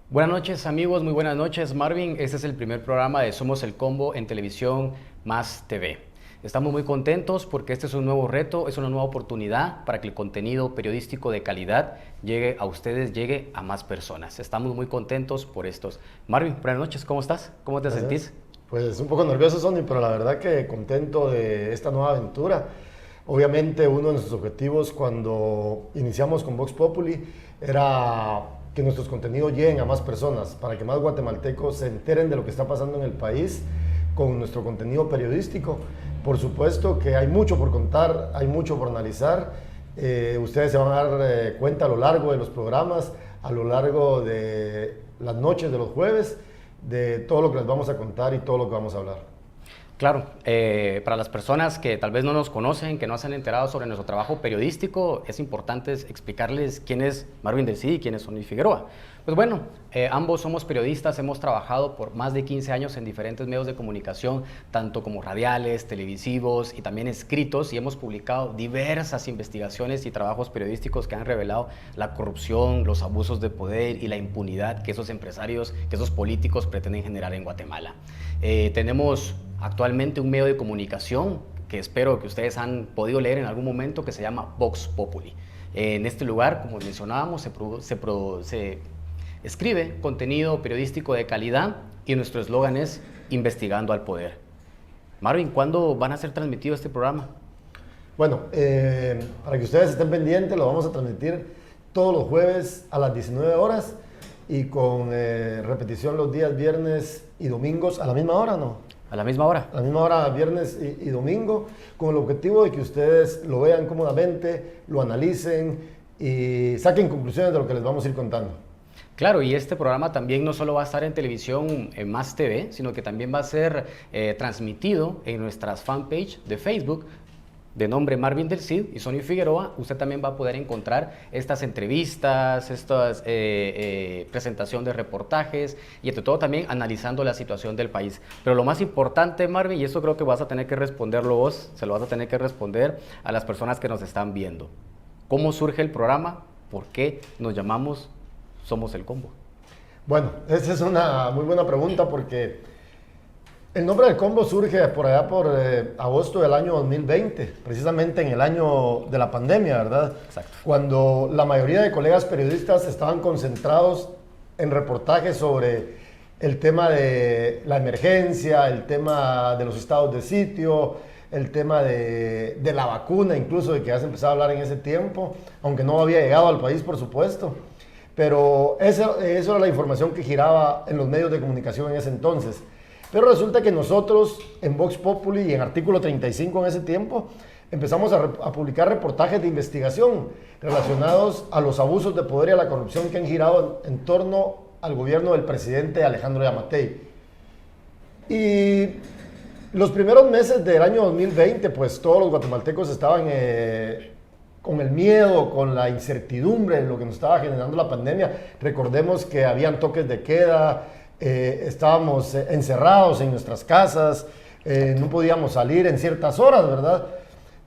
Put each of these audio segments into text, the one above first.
Buenas noches amigos, muy buenas noches Marvin. Este es el primer programa de Somos el Combo en Televisión Más TV. Estamos muy contentos porque este es un nuevo reto, es una nueva oportunidad para que el contenido periodístico de calidad llegue a ustedes, llegue a más personas. Estamos muy contentos por estos. Marvin, buenas noches, ¿cómo estás? ¿Cómo te sentís? Pues un poco nervioso, Sonny, pero la verdad que contento de esta nueva aventura. Obviamente uno de nuestros objetivos cuando iniciamos con Vox Populi era que nuestros contenidos lleguen a más personas, para que más guatemaltecos se enteren de lo que está pasando en el país con nuestro contenido periodístico. Por supuesto que hay mucho por contar, hay mucho por analizar. Ustedes se van a dar cuenta a lo largo de los programas, a lo largo de las noches de los jueves, de todo lo que les vamos a contar y todo lo que vamos a hablar. Claro, para las personas que tal vez no nos conocen, que no se han enterado sobre nuestro trabajo periodístico, es importante explicarles quién es Marvin del Cid y quién es Sonny Figueroa. Pues bueno, ambos somos periodistas, hemos trabajado por más de 15 años en diferentes medios de comunicación, tanto como radiales, televisivos y también escritos, y hemos publicado diversas investigaciones y trabajos periodísticos que han revelado la corrupción, los abusos de poder y la impunidad que esos empresarios, que esos políticos pretenden generar en Guatemala. Tenemos actualmente un medio de comunicación que espero que ustedes han podido leer en algún momento, que se llama Vox Populi. En este lugar, como mencionábamos, se escribe contenido periodístico de calidad y nuestro eslogan es Investigando al Poder. Marvin, ¿cuándo van a ser transmitido este programa? Bueno, para que ustedes estén pendientes, lo vamos a transmitir todos los jueves a las 19 horas y con repetición los días viernes y domingos a la misma hora, ¿no? ¿A la misma hora? A la misma hora, viernes y domingo, con el objetivo de que ustedes lo vean cómodamente, lo analicen y saquen conclusiones de lo que les vamos a ir contando. Claro, y este programa también no solo va a estar en televisión en Más TV, sino que también va a ser transmitido en nuestras fanpage de Facebook, de nombre Marvin del Cid y Sonny Figueroa. Usted también va a poder encontrar estas entrevistas, estas presentación de reportajes y entre todo también analizando la situación del país. Pero lo más importante, Marvin, y esto creo que vas a tener que responderlo vos, se lo vas a tener que responder a las personas que nos están viendo. ¿Cómo surge el programa? ¿Por qué nos llamamos Somos el Combo? Bueno, esa es una muy buena pregunta porque el nombre del combo surge por allá por agosto del año 2020, precisamente en el año de la pandemia, ¿verdad? Exacto. Cuando la mayoría de colegas periodistas estaban concentrados en reportajes sobre el tema de la emergencia, el tema de los estados de sitio, el tema de la vacuna, incluso de que ya se empezaba a hablar en ese tiempo, aunque no había llegado al país, por supuesto. Pero eso era la información que giraba en los medios de comunicación en ese entonces. Pero resulta que nosotros en Vox Populi y en Artículo 35 en ese tiempo empezamos a publicar reportajes de investigación relacionados a los abusos de poder y a la corrupción que han girado en torno al gobierno del presidente Alejandro Yamatei. Y los primeros meses del año 2020, pues todos los guatemaltecos estaban con el miedo, con la incertidumbre de lo que nos estaba generando la pandemia. Recordemos que habían toques de queda, estábamos encerrados en nuestras casas, no podíamos salir en ciertas horas, ¿verdad?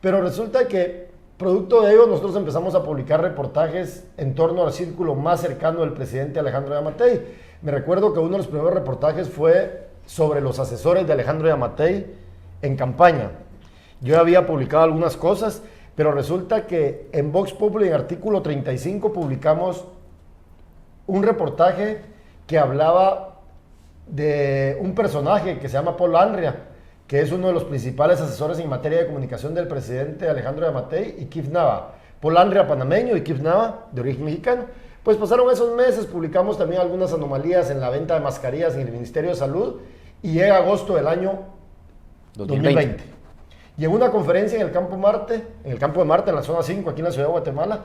Pero resulta que, producto de ello, nosotros empezamos a publicar reportajes en torno al círculo más cercano del presidente Alejandro Yamatei. Me recuerdo que uno de los primeros reportajes fue sobre los asesores de Alejandro Yamatei en campaña. Yo había publicado algunas cosas, pero resulta que en Vox Populi, en Artículo 35, publicamos un reportaje que hablaba de un personaje que se llama Paul Andria, que es uno de los principales asesores en materia de comunicación del presidente Alejandro Yamatei y Kif Nava. Paul Andria, panameño, y Kif Nava, de origen mexicano. Pues pasaron esos meses, publicamos también algunas anomalías en la venta de mascarillas en el Ministerio de Salud y llega agosto del año 2020. Y en una conferencia en el Campo de Marte, en la zona 5, aquí en la ciudad de Guatemala,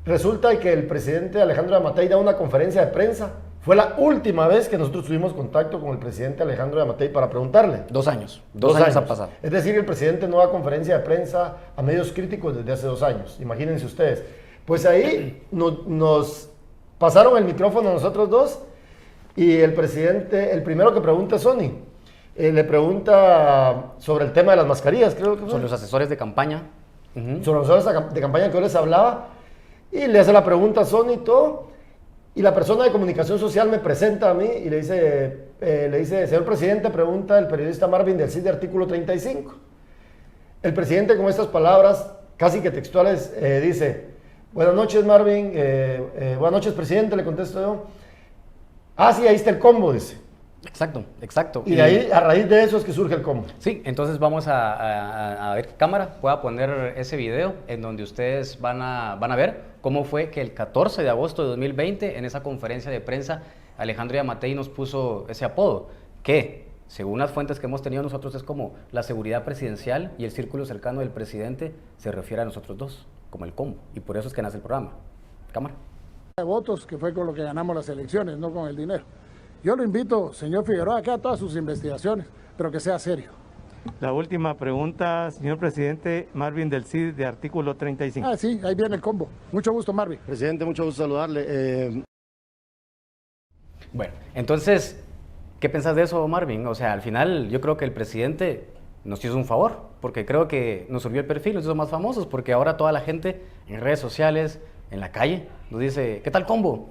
resulta que el presidente Alejandro Yamatei da una conferencia de prensa. Fue la última vez que nosotros tuvimos contacto con el presidente Alejandro Yamatei para preguntarle. 2 años. 2 años ha pasado. Es decir, el presidente no da conferencia de prensa a medios críticos desde hace 2 años. Imagínense ustedes. Pues ahí nos pasaron el micrófono a nosotros dos y el presidente, el primero que pregunta es Sony. Le pregunta sobre el tema de las mascarillas, creo que fue. Sobre los asesores de campaña. Sobre los asesores de campaña que yo les hablaba. Y le hace la pregunta a Sony y todo. Y la persona de comunicación social me presenta a mí y le dice, señor presidente, pregunta el periodista Marvin del CID de Artículo 35. El presidente con estas palabras, casi que textuales, dice, buenas noches Marvin, buenas noches presidente, le contesto yo. Ah, sí, ahí está el combo, dice. Exacto, exacto. Y de ahí, a raíz de eso es que surge el combo. Sí, entonces vamos a ver, cámara, voy a poner ese video en donde ustedes van a ver cómo fue que el 14 de agosto de 2020, en esa conferencia de prensa, Alejandro Yamatei nos puso ese apodo, que según las fuentes que hemos tenido nosotros es como la seguridad presidencial y el círculo cercano del presidente se refiere a nosotros dos, como el combo, y por eso es que nace el programa. Cámara. De votos, que fue con lo que ganamos las elecciones, no con el dinero. Yo lo invito, señor Figueroa, a que haga todas sus investigaciones, pero que sea serio. La última pregunta, señor presidente, Marvin del CID de Artículo 35. Ah, sí, ahí viene el combo. Mucho gusto, Marvin. Presidente, mucho gusto saludarle. Bueno, entonces, ¿qué pensás de eso, Marvin? O sea, al final yo creo que el presidente nos hizo un favor, porque creo que nos subió el perfil, nos hizo más famosos, porque ahora toda la gente en redes sociales, en la calle, nos dice, ¿qué tal combo?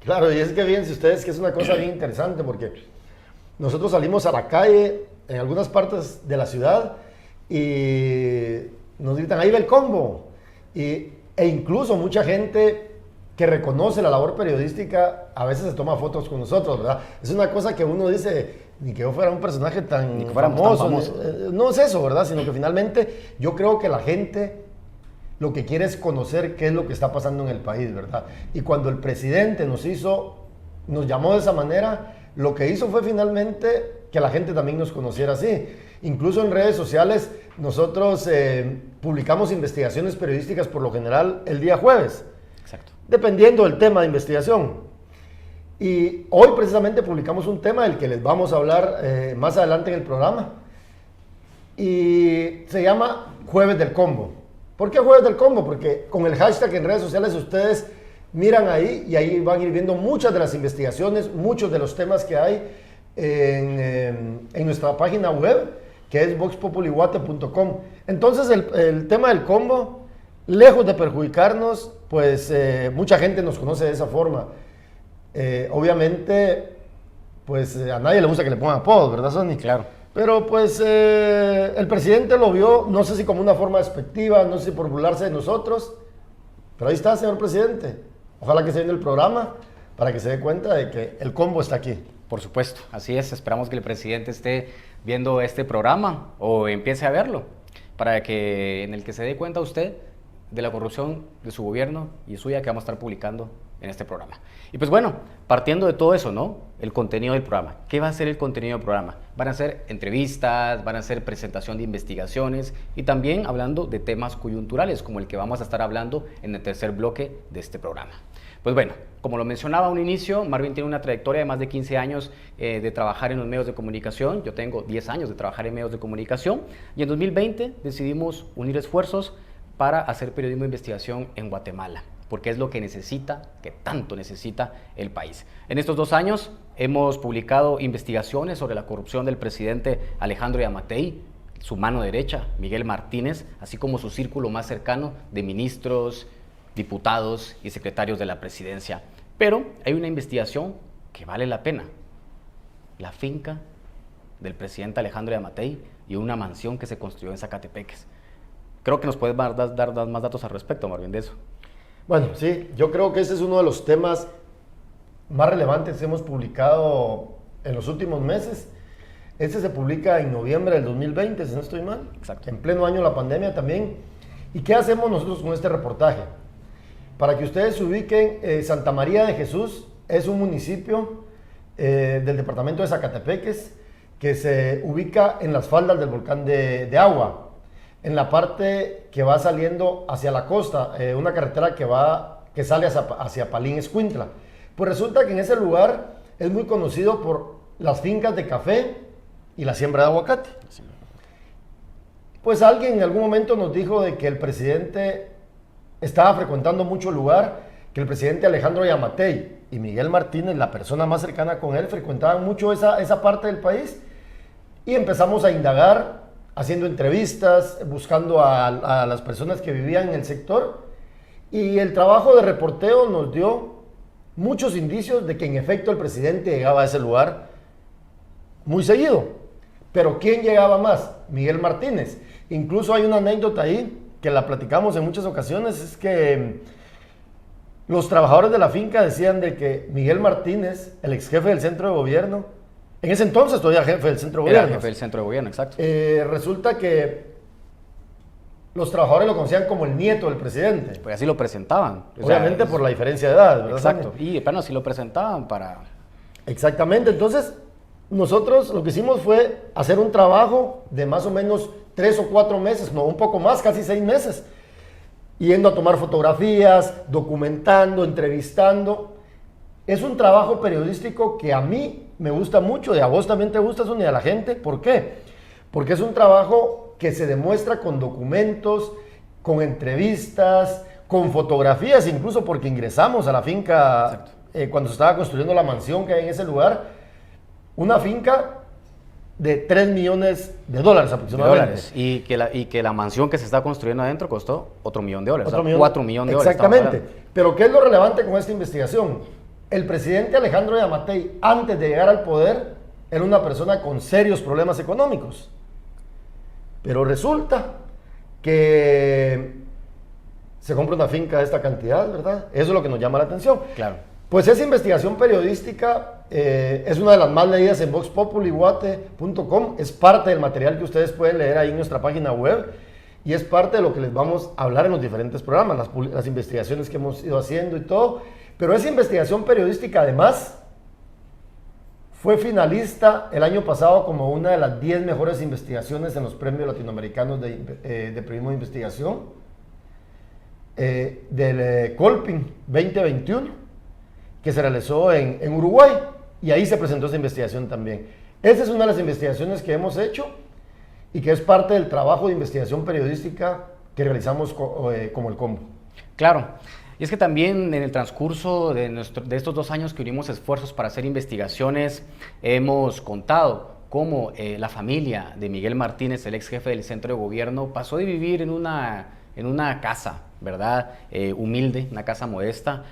Claro, y es que fíjense ustedes que es una cosa bien interesante porque nosotros salimos a la calle en algunas partes de la ciudad y nos gritan, ahí va el combo. E incluso mucha gente que reconoce la labor periodística a veces se toma fotos con nosotros, ¿verdad? Es una cosa que uno dice, ni que yo fuera un personaje tan famoso. No es eso, ¿verdad? Sino que finalmente yo creo que la gente lo que quiere es conocer qué es lo que está pasando en el país, ¿verdad? Y cuando el presidente nos llamó de esa manera, lo que hizo fue finalmente que la gente también nos conociera así. Incluso en redes sociales nosotros publicamos investigaciones periodísticas por lo general el día jueves. Exacto. Dependiendo del tema de investigación. Y hoy precisamente publicamos un tema del que les vamos a hablar más adelante en el programa. Y se llama Jueves del Combo. ¿Por qué Jueves del Combo? Porque con el hashtag en redes sociales ustedes miran ahí y ahí van a ir viendo muchas de las investigaciones, muchos de los temas que hay en nuestra página web, que es voxpopuliwate.com. Entonces el tema del combo, lejos de perjudicarnos, pues mucha gente nos conoce de esa forma. Obviamente, pues a nadie le gusta que le pongan apodos, ¿verdad, Sony? Claro. Pero pues el presidente lo vio, no sé si como una forma despectiva, no sé si por burlarse de nosotros, pero ahí está, señor presidente. Ojalá que se viene el programa para que se dé cuenta de que el combo está aquí. Por supuesto, así es. Esperamos que el presidente esté viendo este programa o empiece a verlo, para que en el que se dé cuenta usted de la corrupción de su gobierno y suya que vamos a estar publicando en este programa. Y pues bueno, partiendo de todo eso, ¿no? El contenido del programa. ¿Qué va a ser el contenido del programa? Van a ser entrevistas, van a ser presentación de investigaciones y también hablando de temas coyunturales, como el que vamos a estar hablando en el tercer bloque de este programa. Pues bueno, como lo mencionaba a un inicio, Marvin tiene una trayectoria de más de 15 años de trabajar en los medios de comunicación. Yo tengo 10 años de trabajar en medios de comunicación y en 2020 decidimos unir esfuerzos para hacer periodismo de investigación en Guatemala, porque es lo que necesita, que tanto necesita el país. En estos 2 años hemos publicado investigaciones sobre la corrupción del presidente Alejandro Yamatei, su mano derecha, Miguel Martínez, así como su círculo más cercano de ministros, diputados y secretarios de la presidencia. Pero hay una investigación que vale la pena. La finca del presidente Alejandro Yamatei y una mansión que se construyó en Zacatepeques. Creo que nos puedes dar más datos al respecto, Marvin, de eso. Bueno, sí, yo creo que ese es uno de los temas más relevantes que hemos publicado en los últimos meses. Este se publica en noviembre del 2020, si no estoy mal. Exacto. En pleno año de la pandemia también. ¿Y qué hacemos nosotros con este reportaje? Para que ustedes se ubiquen, Santa María de Jesús es un municipio del departamento de Zacatepeques que se ubica en las faldas del volcán de Agua, en la parte que va saliendo hacia la costa, una carretera que sale hacia Palín Escuintla. Pues resulta que en ese lugar es muy conocido por las fincas de café y la siembra de aguacate. Pues alguien en algún momento nos dijo de que el presidente estaba frecuentando mucho lugar que el presidente Alejandro Yamatei y Miguel Martínez, la persona más cercana con él, frecuentaban mucho esa parte del país, y empezamos a indagar, haciendo entrevistas, buscando a las personas que vivían en el sector, y el trabajo de reporteo nos dio muchos indicios de que en efecto el presidente llegaba a ese lugar muy seguido. Pero ¿quién llegaba más? Miguel Martínez. Incluso hay una anécdota ahí que la platicamos en muchas ocasiones, es que los trabajadores de la finca decían de que Miguel Martínez, el ex jefe del centro de gobierno, en ese entonces todavía jefe del centro de gobierno. Era jefe del centro de gobierno, exacto. Resulta que los trabajadores lo conocían como el nieto del presidente. Pues así lo presentaban. O sea, Obviamente por la diferencia de edad, ¿verdad? Exacto. Y bueno, así lo presentaban para... Exactamente. Entonces, nosotros lo que hicimos fue hacer un trabajo de más o menos 3 o 4 meses, no, un poco más, casi 6 meses, yendo a tomar fotografías, documentando, entrevistando. Es un trabajo periodístico que a mí me gusta mucho, y a vos también te gusta, Sonia, y a la gente. ¿Por qué? Porque es un trabajo que se demuestra con documentos, con entrevistas, con fotografías, incluso porque ingresamos a la finca cuando se estaba construyendo la mansión que hay en ese lugar, una finca de $3 millones aproximadamente. Y que la mansión que se está construyendo adentro costó otro $1 millón. Otro o sea, $4 millones. Exactamente. Pero ¿qué es lo relevante con esta investigación? El presidente Alejandro Yamatei, antes de llegar al poder, era una persona con serios problemas económicos. Pero resulta que se compra una finca de esta cantidad, ¿verdad? Eso es lo que nos llama la atención. Claro. Pues esa investigación periodística es una de las más leídas en voxpopulyguate.com. Es parte del material que ustedes pueden leer ahí en nuestra página web, y es parte de lo que les vamos a hablar en los diferentes programas, las investigaciones que hemos ido haciendo y todo. Pero esa investigación periodística, además, fue finalista el año pasado como una de las 10 mejores investigaciones en los premios latinoamericanos de periodismo de investigación del Colpin 2021, que se realizó en Uruguay, y ahí se presentó esa investigación también. Esa es una de las investigaciones que hemos hecho y que es parte del trabajo de investigación periodística que realizamos como el Combo. Claro. Y es que también en el transcurso de estos 2 años que unimos esfuerzos para hacer investigaciones, hemos contado cómo la familia de Miguel Martínez, el ex jefe del centro de gobierno, pasó de vivir en una casa, ¿verdad? Humilde, una casa modesta,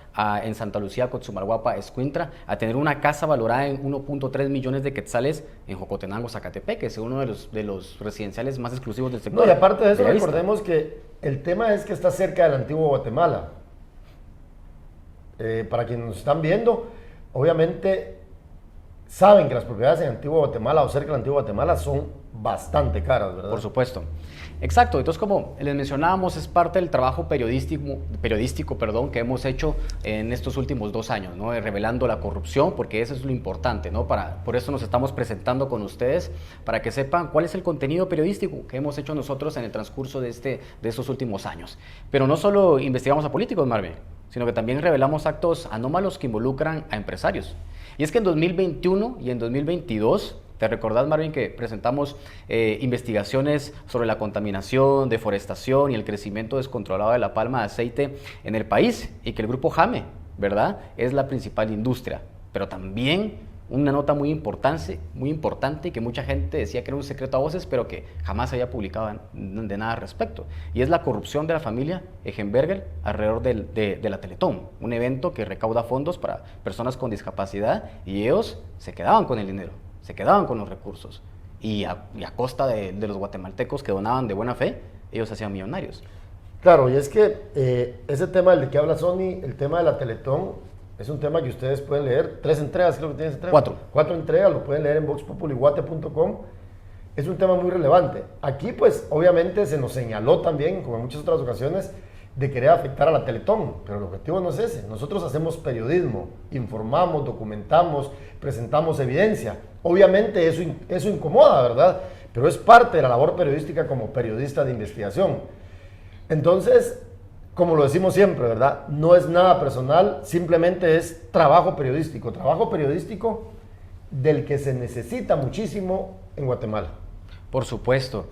en Santa Lucía, Cotzumalguapa, Escuintla, a tener una casa valorada en 1.3 millones de quetzales en Jocotenango, Zacatepec, que es uno de los residenciales más exclusivos del sector. No, y aparte de eso, recordemos que el tema es que está cerca del antiguo Guatemala. Para quienes nos están viendo, obviamente saben que las propiedades en Antiguo Guatemala o cerca del Antiguo Guatemala son bastante caras, ¿verdad? Por supuesto. Exacto. Entonces, como les mencionábamos, es parte del trabajo periodístico, que hemos hecho en estos últimos 2 años, ¿no? Revelando la corrupción, porque eso es lo importante, ¿no? Por eso nos estamos presentando con ustedes, para que sepan cuál es el contenido periodístico que hemos hecho nosotros en el transcurso de estos últimos años. Pero no solo investigamos a políticos, Marvin, sino que también revelamos actos anómalos que involucran a empresarios. Y es que en 2021 y en 2022, ¿te recordás, Marvin, que presentamos investigaciones sobre la contaminación, deforestación y el crecimiento descontrolado de la palma de aceite en el país? Y que el grupo Jame, ¿verdad?, es la principal industria. Pero también una nota muy importante y que mucha gente decía que era un secreto a voces, pero que jamás se había publicado de nada al respecto. Y es la corrupción de la familia Egenberger alrededor de la Teletón, un evento que recauda fondos para personas con discapacidad, y ellos se quedaban con el dinero, se quedaban con los recursos, y a costa de los guatemaltecos que donaban de buena fe, ellos se hacían millonarios. Claro, y es que ese tema del que habla Sony, el tema de la Teletón, es un tema que ustedes pueden leer, 3 entregas, creo que tienes entregas. 4 entregas, lo pueden leer en voxpopulyguate.com. Es un tema muy relevante. Aquí, pues, obviamente se nos señaló también, como en muchas otras ocasiones, de querer afectar a la Teletón, pero el objetivo no es ese. Nosotros hacemos periodismo, informamos, documentamos, presentamos evidencia. Obviamente eso incomoda, ¿verdad? Pero es parte de la labor periodística como periodista de investigación. Entonces, como lo decimos siempre, ¿verdad? No es nada personal, simplemente es trabajo periodístico del que se necesita muchísimo en Guatemala. Por supuesto.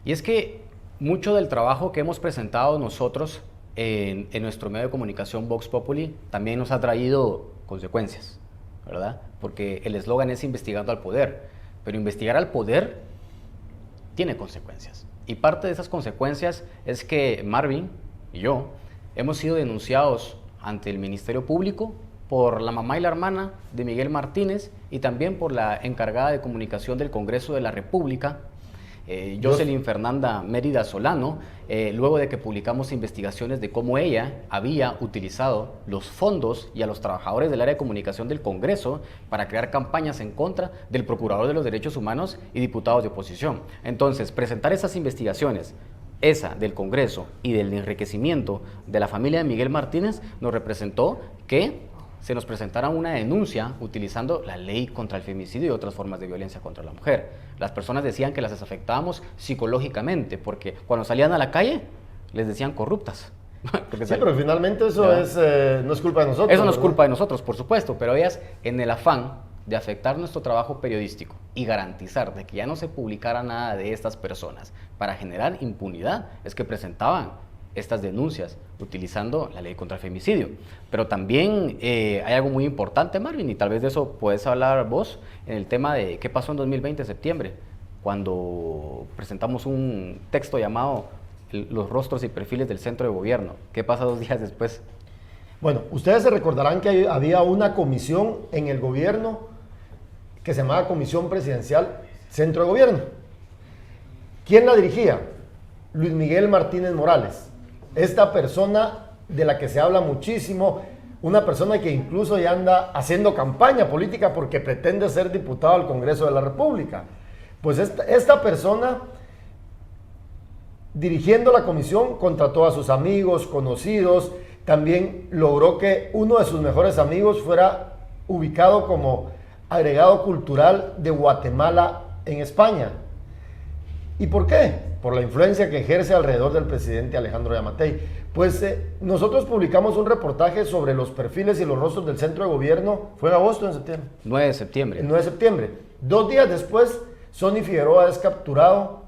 Y es que mucho del trabajo que hemos presentado nosotros en nuestro medio de comunicación Vox Populi también nos ha traído consecuencias, ¿verdad? Porque el eslogan es investigando al poder, pero investigar al poder tiene consecuencias. Y parte de esas consecuencias es que Marvin y yo hemos sido denunciados ante el Ministerio Público por la mamá y la hermana de Miguel Martínez y también por la encargada de comunicación del Congreso de la República, Jocelyn Fernanda Mérida Solano, luego de que publicamos investigaciones de cómo ella había utilizado los fondos y a los trabajadores del área de comunicación del Congreso para crear campañas en contra del Procurador de los Derechos Humanos y diputados de oposición. Entonces, presentar esas investigaciones, esa del Congreso y del enriquecimiento de la familia de Miguel Martínez, nos representó que se nos presentara una denuncia utilizando la ley contra el femicidio y otras formas de violencia contra la mujer. Las personas decían que las afectábamos psicológicamente, porque cuando salían a la calle les decían corruptas. Sí, pero finalmente eso no es culpa de nosotros. Eso no es culpa de nosotros, por supuesto, pero ellas, en el afán de afectar nuestro trabajo periodístico y garantizar de que ya no se publicara nada de estas personas para generar impunidad, es que presentaban estas denuncias utilizando la ley contra el femicidio. Pero también hay algo muy importante, Marvin, y tal vez de eso puedes hablar vos, en el tema de qué pasó en 2020, septiembre, cuando presentamos un texto llamado Los rostros y perfiles del centro de gobierno. ¿Qué pasa 2 días después? Bueno, ustedes se recordarán que había una comisión en el gobierno que se llamaba Comisión Presidencial Centro de Gobierno. ¿Quién la dirigía? Luis Miguel Martínez Morales. Esta persona de la que se habla muchísimo, una persona que incluso ya anda haciendo campaña política porque pretende ser diputado al Congreso de la República. Pues esta persona, dirigiendo la comisión, contrató a sus amigos, conocidos, también logró que uno de sus mejores amigos fuera ubicado como agregado cultural de Guatemala en España. ¿Y por qué? Por la influencia que ejerce alrededor del presidente Alejandro Yamatei. Pues nosotros publicamos un reportaje sobre los perfiles y los rostros del centro de gobierno. ¿Fue en agosto o en septiembre? 9 de septiembre. El 9 de septiembre. 2 días después, Sonny Figueroa es capturado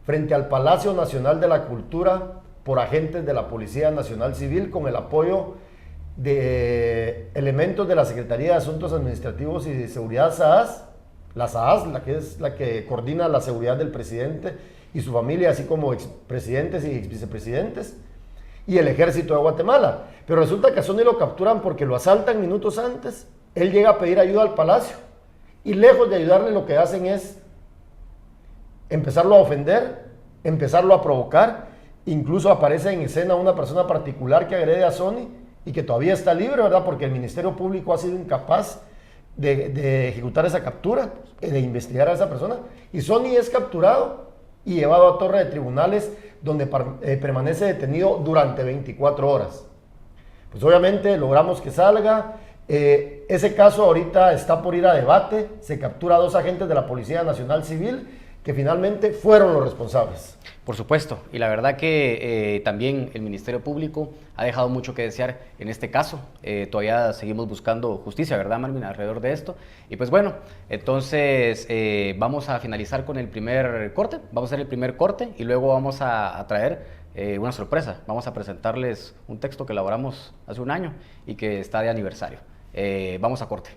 frente al Palacio Nacional de la Cultura por agentes de la Policía Nacional Civil con el apoyo de elementos de la Secretaría de Asuntos Administrativos y de Seguridad SAAS, la SAAS, la que es la que coordina la seguridad del presidente y su familia, así como expresidentes y exvicepresidentes, y el ejército de Guatemala. Pero resulta que a Sonny lo capturan porque lo asaltan minutos antes. Él llega a pedir ayuda al palacio y lejos de ayudarle lo que hacen es empezarlo a ofender, empezarlo a provocar. Incluso aparece en escena una persona particular que agrede a Sonny y que todavía está libre, ¿verdad? Porque el Ministerio Público ha sido incapaz de ejecutar esa captura, de investigar a esa persona. Y Sonny es capturado y llevado a torre de tribunales donde permanece detenido durante 24 horas. Pues obviamente logramos que salga. Ese caso ahorita está por ir a debate. Se captura a 2 agentes de la Policía Nacional Civil que finalmente fueron los responsables. Por supuesto, y la verdad que también el Ministerio Público ha dejado mucho que desear en este caso. Todavía seguimos buscando justicia, ¿verdad, Marvin?, alrededor de esto. Y pues bueno, entonces vamos a finalizar con el primer corte. Vamos a hacer el primer corte y luego vamos a traer una sorpresa. Vamos a presentarles un texto que elaboramos hace un año y que está de aniversario. Vamos a corte.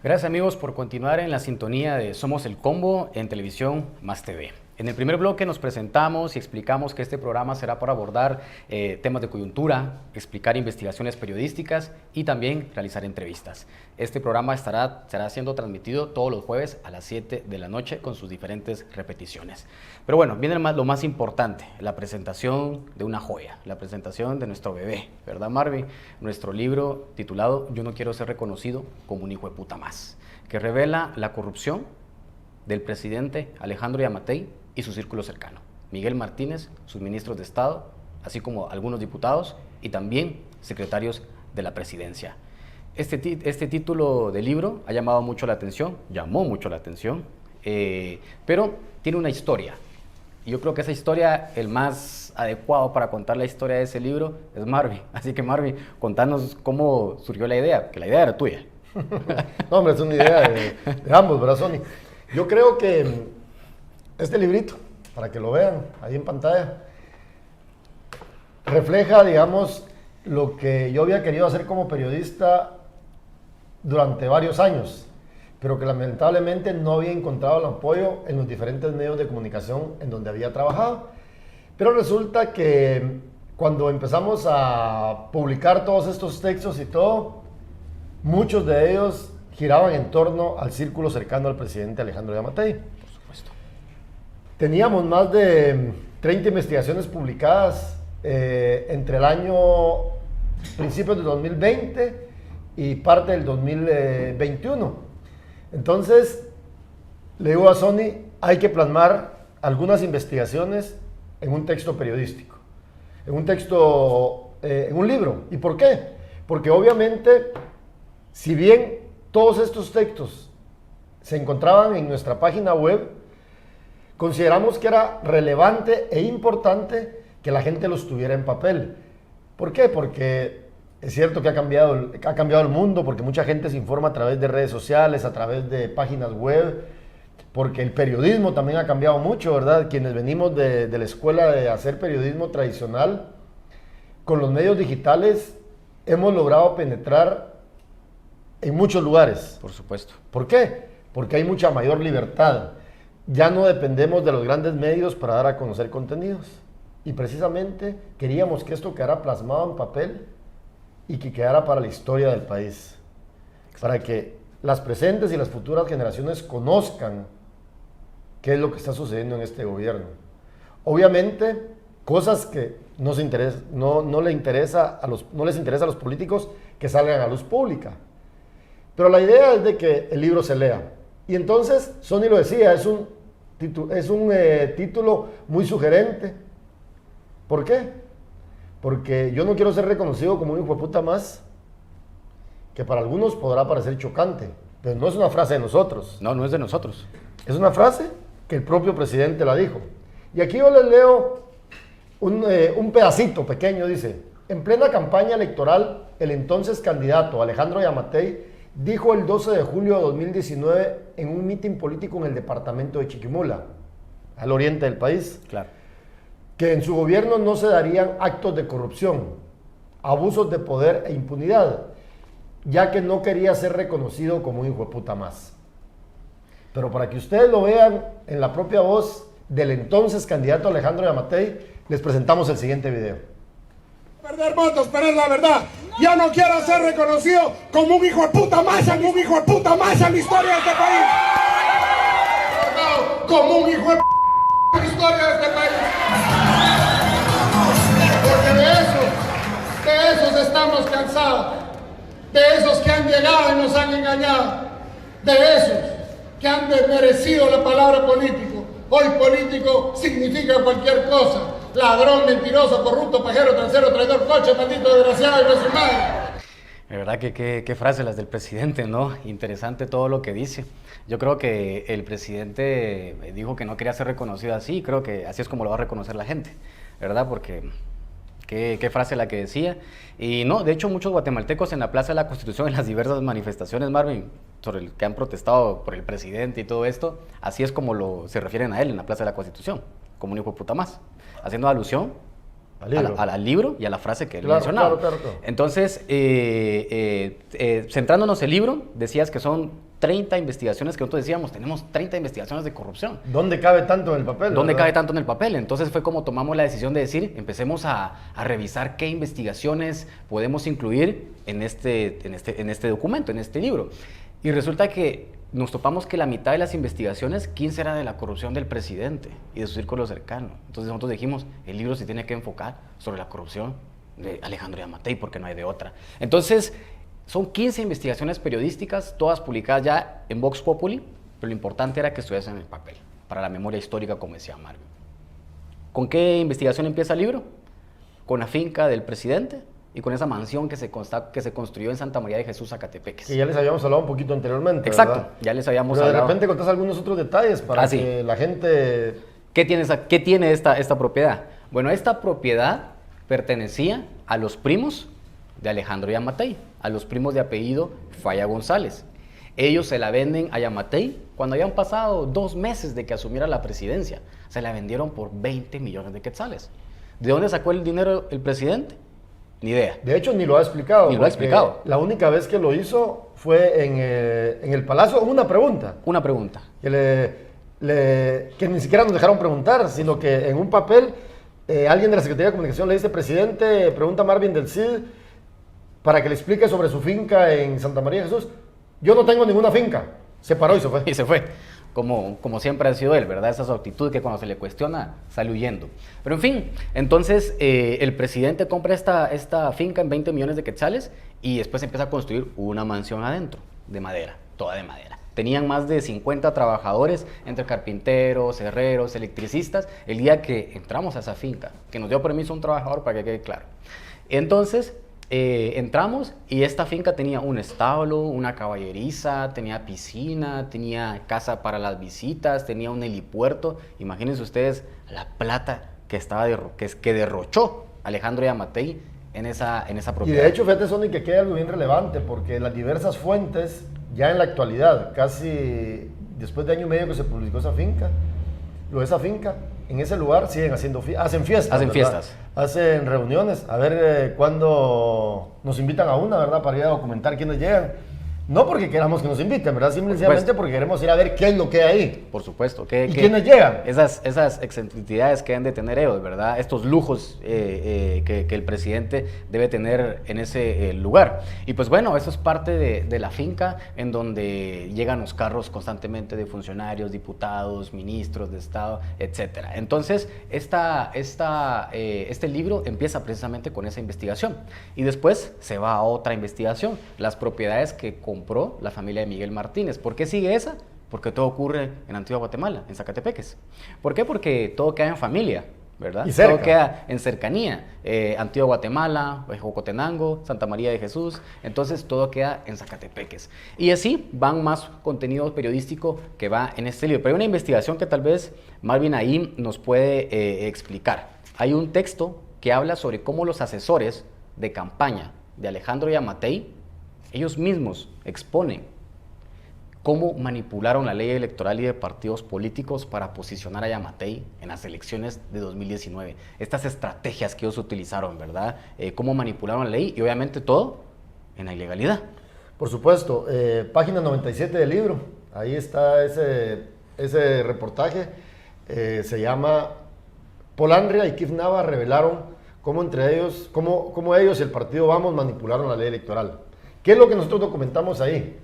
Gracias amigos por continuar en la sintonía de Somos el Combo en Televisión Más TV. En el primer bloque nos presentamos y explicamos que este programa será para abordar temas de coyuntura, explicar investigaciones periodísticas y también realizar entrevistas. Este programa será siendo transmitido todos los jueves a las 7 de la noche con sus diferentes repeticiones. Pero bueno, viene lo más importante, la presentación de una joya, la presentación de nuestro bebé, ¿verdad, Marvin? Nuestro libro titulado Yo no quiero ser reconocido como un hijo de puta más, que revela la corrupción del presidente Alejandro Yamatei y su círculo cercano, Miguel Martínez, sus ministros de Estado, así como algunos diputados y también secretarios de la presidencia. Este título de libro ha llamado mucho la atención, llamó mucho la atención, pero tiene una historia. Y yo creo que esa historia, el más adecuado para contar la historia de ese libro es Marvin. Así que Marvin, contanos cómo surgió la idea, que la idea era tuya. No, hombre, es una idea de ambos, ¿verdad, Sony? Yo creo que este librito, para que lo vean ahí en pantalla, refleja, digamos, lo que yo había querido hacer como periodista durante varios años, pero que lamentablemente no había encontrado el apoyo en los diferentes medios de comunicación en donde había trabajado. Pero resulta que cuando empezamos a publicar todos estos textos y todo, muchos de ellos giraban en torno al círculo cercano al presidente Alejandro Yamatei. Por supuesto. Teníamos más de 30 investigaciones publicadas entre el año principios del 2020 y parte del 2021. Entonces, le digo a Sony, hay que plasmar algunas investigaciones en un texto periodístico, en un texto, en un libro. ¿Y por qué? Porque obviamente, si bien todos estos textos se encontraban en nuestra página web, consideramos que era relevante e importante que la gente los tuviera en papel. ¿Por qué? Porque es cierto que ha cambiado el mundo, porque mucha gente se informa a través de redes sociales, a través de páginas web, porque el periodismo también ha cambiado mucho, ¿verdad? Quienes venimos de la escuela de hacer periodismo tradicional, con los medios digitales hemos logrado penetrar en muchos lugares. Por supuesto. ¿Por qué? Porque hay mucha mayor libertad. Ya no dependemos de los grandes medios para dar a conocer contenidos. Y precisamente queríamos que esto quedara plasmado en papel y que quedara para la historia del país. Para que las presentes y las futuras generaciones conozcan qué es lo que está sucediendo en este gobierno. Obviamente, cosas que no les interesa a los políticos que salgan a luz pública. Pero la idea es de que el libro se lea. Y entonces, Sony lo decía, es un título muy sugerente. ¿Por qué? Porque yo no quiero ser reconocido como un hijo de puta más, que para algunos podrá parecer chocante, pero no es una frase de nosotros. No, no es de nosotros. Es una frase que el propio presidente la dijo. Y aquí yo les leo un pedacito pequeño, dice: en plena campaña electoral, el entonces candidato Alejandro Yamatei dijo el 12 de julio de 2019 en un mitin político en el departamento de Chiquimula, al oriente del país, Claro. que en su gobierno no se darían actos de corrupción, abusos de poder e impunidad, ya que no quería ser reconocido como un hijo de puta más. Pero para que ustedes lo vean en la propia voz del entonces candidato Alejandro Yamatei, les presentamos el siguiente video. Perder votos, pero es la verdad. Yo no quiero ser reconocido como un hijo de puta más, en la historia de este país. Como un hijo de puta en la historia de este país. Porque de esos estamos cansados. De esos que han llegado y nos han engañado. De esos que han desmerecido la palabra político. Hoy político significa cualquier cosa. Ladrón, mentiroso, corrupto, pajero, transero, traidor, coche, maldito, desgraciado y de su madre. De verdad que qué frases las del presidente, ¿no? Interesante todo lo que dice. Yo creo que el presidente dijo que no quería ser reconocido así, y creo que así es como lo va a reconocer la gente, ¿verdad? Porque qué frase la que decía. Y no, de hecho muchos guatemaltecos en la Plaza de la Constitución, en las diversas manifestaciones, Marvin, sobre el que han protestado por el presidente y todo esto, así es como se refieren a él en la Plaza de la Constitución, como un hijo de puta más, haciendo alusión al libro y a la frase que él mencionaba. Claro. Entonces, centrándonos en el libro, decías que son 30 investigaciones que nosotros decíamos, tenemos 30 investigaciones de corrupción. ¿Dónde cabe tanto en el papel? ¿Dónde ¿verdad? cabe tanto en el papel? Entonces fue como tomamos la decisión de decir, empecemos a revisar qué investigaciones podemos incluir en este documento, en este libro. Y resulta que nos topamos que la mitad de las investigaciones, 15 era de la corrupción del presidente y de su círculo cercano. Entonces nosotros dijimos, el libro se tiene que enfocar sobre la corrupción de Alejandro Yamatei, porque no hay de otra. Entonces, son 15 investigaciones periodísticas, todas publicadas ya en Vox Populi, pero lo importante era que estuviesen en el papel, para la memoria histórica, como decía Marvin. ¿Con qué investigación empieza el libro? Con la finca del presidente, y con esa mansión que se construyó en Santa María de Jesús, Zacatepeques. Que ya les habíamos hablado un poquito anteriormente, Exacto, ¿verdad? ya les habíamos Pero hablado. de repente contás algunos otros detalles para Sí. que la gente... ¿Qué tiene esta propiedad? Bueno, esta propiedad pertenecía a los primos de Alejandro Yamatei, a los primos de apellido Falla González. Ellos se la venden a Yamatei cuando habían pasado 2 meses de que asumiera la presidencia. Se la vendieron por 20 millones de quetzales. ¿De dónde sacó el dinero el presidente? Ni idea. De hecho, ni lo ha explicado. Ni lo ha porque explicado. La única vez que lo hizo fue en el Palacio. Una pregunta. Una pregunta. Que ni siquiera nos dejaron preguntar, sino que en un papel alguien de la Secretaría de Comunicación le dice: presidente, pregunta a Marvin del Cid para que le explique sobre su finca en Santa María de Jesús. Yo no tengo ninguna finca. Se paró y se fue. Y se fue. Como siempre ha sido él, ¿verdad? Esa es su actitud que cuando se le cuestiona sale huyendo. Pero en fin, entonces el presidente compra esta finca en 20 millones de quetzales y después empieza a construir una mansión adentro, de madera, toda de madera. Tenían más de 50 trabajadores, entre carpinteros, herreros, electricistas, el día que entramos a esa finca, que nos dio permiso un trabajador para que quede claro. Entonces, entramos y esta finca tenía un establo, una caballeriza, tenía piscina, tenía casa para las visitas, tenía un helipuerto. Imagínense ustedes la plata que derrochó Alejandro Yamatei en esa Y propiedad. de hecho, fíjate, Sonny, que queda algo bien relevante, porque las diversas fuentes, ya en la actualidad, casi después de año y medio que se publicó esa finca, en ese lugar siguen hacen fiestas. Hacen ¿verdad? fiestas. Hacen reuniones, a ver cuándo nos invitan a una, ¿verdad? Para ir a documentar quiénes llegan. No porque queramos que nos inviten, ¿verdad? Simplemente porque queremos ir a ver qué es lo que hay ahí. Por supuesto. ¿Y quiénes llegan? Esas excentricidades que deben de tener ellos, ¿verdad? Estos lujos que el presidente debe tener en ese lugar. Y pues bueno, eso es parte de la finca en donde llegan los carros constantemente de funcionarios, diputados, ministros de Estado, etc. Entonces, este libro empieza precisamente con esa investigación. Y después se va a otra investigación, las propiedades que compró la familia de Miguel Martínez. ¿Por qué sigue esa? Porque todo ocurre en Antigua Guatemala, en Zacatepeques. ¿Por qué? Porque todo queda en familia, ¿verdad? Y cerca. Todo queda en cercanía. Antigua Guatemala, Jocotenango, Santa María de Jesús. Entonces todo queda en Zacatepeques. Y así van más contenido periodístico que va en este libro. Pero hay una investigación que tal vez Marvin ahí nos puede explicar. Hay un texto que habla sobre cómo los asesores de campaña de Alejandro Yamatei, ellos mismos exponen cómo manipularon la ley electoral y de partidos políticos para posicionar a Yamatei en las elecciones de 2019. Estas estrategias que ellos utilizaron, ¿verdad? Cómo manipularon la ley y obviamente todo en la ilegalidad. Por supuesto, página 97 del libro, ahí está ese reportaje, se llama Polandria y Kif Nava revelaron cómo ellos y el partido Vamos manipularon la ley electoral. ¿Qué es lo que nosotros documentamos ahí?